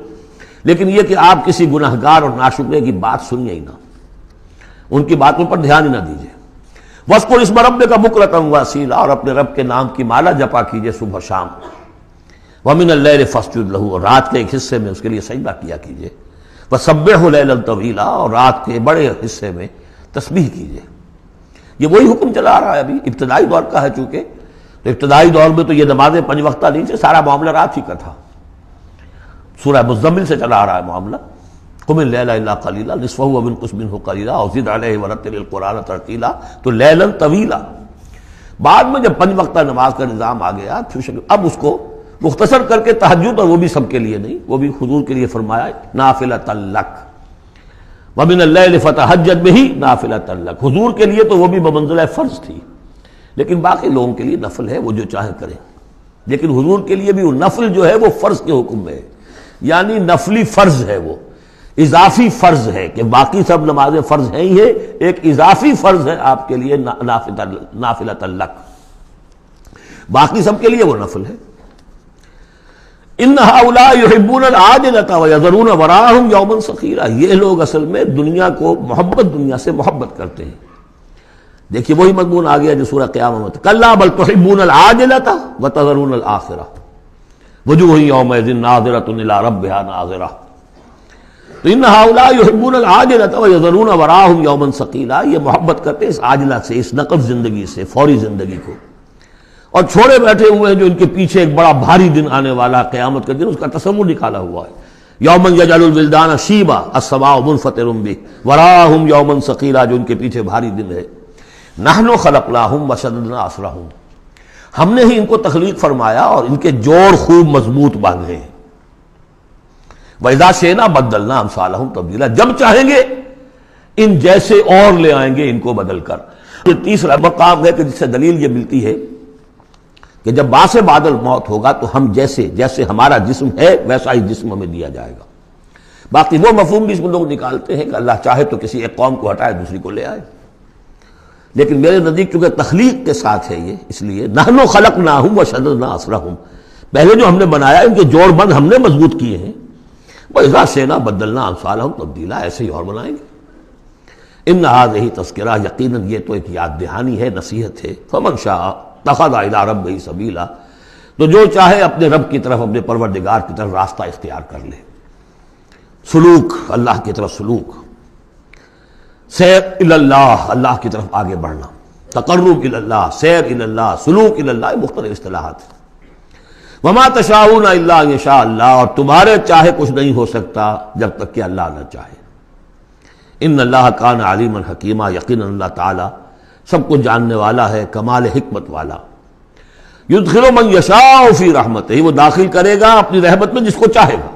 لیکن یہ کہ آپ کسی گناہگار اور ناشکرے کی بات سنیے ہی نہ، ان کی باتوں پر دھیان ہی نہ دیجیے۔ وَاذْكُرِ اسْمَ رَبِّكَ بُكْرَةً وَأَصِيلًا، اور اپنے رب کے نام کی مالا جپا کیجیے صبح شام۔ وَمِنَ اللَّيْلِ فَاسْجُدْ لَهُ، اور رات کے ایک حصے میں اس کے لیے سجدہ کیا کیجیے۔ وَسَبِّحْهُ لَيْلًا طَوِيلًا، اور رات کے بڑے حصے میں تسبیح کیجیے۔ یہ وہی حکم چلا رہا ہے، ابھی ابتدائی دور کا ہے چونکہ، تو ابتدائی دور میں تو یہ نمازیں 5 وقتہ نہیں تھے، سارا معاملہ رات ہی کا تھا۔ سورہ مزمل سے چلا آ رہا ہے معاملہ، قم اللیل الا قلیلا نصفہ وانقص منہ قلیلا او زد علیہ ورتل القرآن ترتیلا، تو لیلا طویلا۔ بعد میں جب 5 وقتہ نماز کا نظام آ گیا، اب اس کو مختصر کر کے تہجد، اور وہ بھی سب کے لیے نہیں، وہ بھی حضور کے لیے فرمایا نافلۃ لک، ومن اللیل فتہجد بہ نافلۃ لک، حضور کے لیے تو وہ بھی بمنزلہ فرض تھی، لیکن باقی لوگوں کے لیے نفل ہے، وہ جو چاہے کریں، لیکن حضور کے لیے بھی وہ نفل جو ہے وہ فرض کے حکم میں ہے۔ یعنی نفلی فرض ہے، وہ اضافی فرض ہے کہ باقی سب نمازیں فرض ہیں ہی ہے، ایک اضافی فرض ہے آپ کے لیے نافلۃ لک، باقی سب کے لیے وہ نفل ہے۔ ان ہؤلاء یحبون العاجلۃ ویذرون وراءہم یوما ثقیلا، یہ لوگ اصل میں دنیا کو دنیا سے محبت کرتے ہیں۔ دیکھیے وہی مضمون آ گیا جو سورہ قیامہ میں، کلا بل تحبون العاجلۃ وتذرون الآخرہ وجوہ یومئذ ناظرۃ الی ربہا ناظرہ۔ تو ان ہؤلاء یحبون العاجلۃ ویذرون وراءہم یوما ثقیلا، یہ محبت کرتے ہیں اس عاجلہ سے، اس نقد زندگی سے، فوری زندگی کو، اور چھوڑے بیٹھے ہوئے ہیں جو ان کے پیچھے ایک بڑا بھاری دن آنے والا قیامت کا دن، اس کا تصور نکالا ہوا ہے۔ یوما یجعل الولدان شیبا السماء منفطر بہ وراءہم یوما ثقیلا، جو ان کے پیچھے بھاری دن ہے۔ نحن خلقناہم وشددنا اسرہم، ہم نے ہی ان کو تخلیق فرمایا اور ان کے جوڑ خوب مضبوط باندھے ہیں۔ وَإِذَا شِئْنَا بَدَّلْنَا أَمْثَالَهُمْ تَبْدِيلًا، جب چاہیں گے ان جیسے اور لے آئیں گے ان کو بدل کر۔ یہ تیسرا مقام ہے کہ جس سے دلیل یہ ملتی ہے کہ جب باعث بادل موت ہوگا تو ہم جیسے ہمارا جسم ہے ویسا ہی جسم ہمیں دیا جائے گا۔ باقی وہ مفہوم بھی اس میں لوگ نکالتے ہیں کہ اللہ چاہے تو کسی ایک قوم کو ہٹائے دوسری کو لے آئے، لیکن میرے نزدیک چونکہ تخلیق کے ساتھ ہے یہ، اس لیے نحن خلقناہم وشددنا اسرہم، پہلے جو ہم نے بنایا ان کے جوڑ بند ہم نے مضبوط کیے ہیں۔ وَإِذَا شِئْنَا بَدَّلْنَا أَمْثَالَهُمْ تَبْدِيلًا، ایسے ہی اور بنائیں گے۔ إِنَّ هَٰذِهِ تَذْکِرَۃٌ، یقیناً یہ تو ایک یاد دہانی ہے، نصیحت ہے۔ فَمَن شَاءَ اتَّخَذَ إِلَىٰ رَبِّهِ سَبِيلًا، تو جو چاہے اپنے رب کی طرف، اپنے پروردگار کی طرف راستہ اختیار کر لے، سلوک، اللہ کی طرف سلوک، سیر الی اللہ، اللہ کی طرف آگے بڑھنا، تقرب الی اللہ، سیر الی اللہ، سلوک الی اللہ، مختلف اصطلاحات ہیں۔ وما تشاءون الا ان یشاء اللہ، اور تمہارے چاہے کچھ نہیں ہو سکتا جب تک کہ اللہ نہ چاہے۔ ان اللہ کان علیما حکیما، یقیناً اللہ تعالی سب کچھ جاننے والا ہے، کمال حکمت والا۔ یدخل من یشاء فی رحمتہ، وہ داخل کرے گا اپنی رحمت میں جس کو چاہے گا۔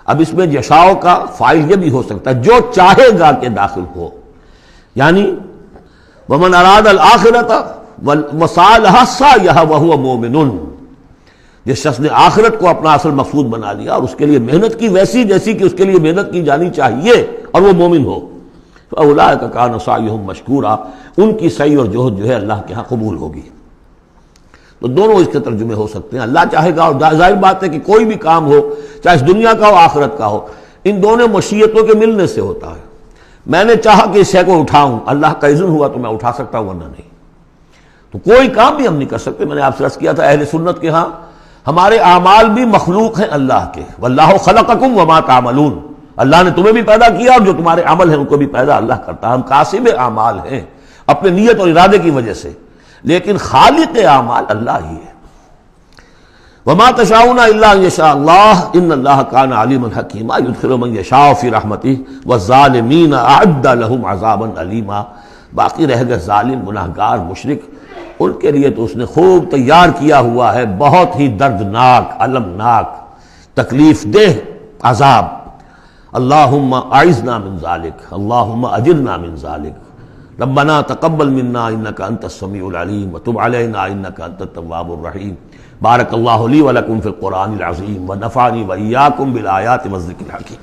اب اس میں یشاء کا فاعل یہ بھی ہو سکتا ہے جو چاہے گا کہ داخل ہو، یعنی ومن اراد الآخرۃ وسعى لها سعيها وهو مؤمن، جس شخص نے آخرت کو اپنا اصل مقصود بنا لیا اور اس کے لیے محنت کی ویسی جیسی کہ اس کے لیے محنت کی جانی چاہیے اور وہ مومن ہو، فاولئک کان سعیہم مشکورا، ان کی سعی اور جہد جو ہے اللہ کے ہاں قبول ہوگی۔ تو دونوں اس کے ترجمے ہو سکتے ہیں، اللہ چاہے گا، اور ظاہر بات ہے کہ کوئی بھی کام ہو چاہے اس دنیا کا ہو آخرت کا ہو، ان دونوں مشیتوں کے ملنے سے ہوتا ہے۔ میں نے چاہا کہ اس شے کو اٹھاؤں، اللہ کا اذن ہوا تو میں اٹھا سکتا ہوں، ورنہ نہیں۔ تو کوئی کام بھی ہم نہیں کر سکتے۔ میں نے آپ سے عرض کیا تھا اہل سنت کے ہاں ہمارے اعمال بھی مخلوق ہیں اللہ کے، واللہ خلقکم وما تعملون، اللہ نے تمہیں بھی پیدا کیا اور جو تمہارے عمل ہیں ان کو بھی پیدا اللہ کرتا ہے۔ ہم کاسب اعمال ہیں اپنے نیت اور ارادے کی وجہ سے، لیکن خالق اعمال اللہ ہی ہے۔ وما تشاءون الا ان یشاء اللہ ان اللہ کان علیما حکیما یدخل من یشاء فی رحمتہ والظالمین اعد لهم عذابا علیما، باقی رہ گئے ظالم، گناہگار، مشرک، ان کے لیے تو اس نے خوب تیار کیا ہوا ہے بہت ہی دردناک، المناک، تکلیف دہ عذاب۔ اللہم اعذنا من ذلک، اللہم اجرنا من ذلک، ربنا تقبل منا انک انت السمیع العلیم وتب علینا انک انت التواب الرحیم۔ بارک اللہ لی ولکم فی القرآن العظیم ونفعنی وإیاکم بالآیات والذکر الحکیم۔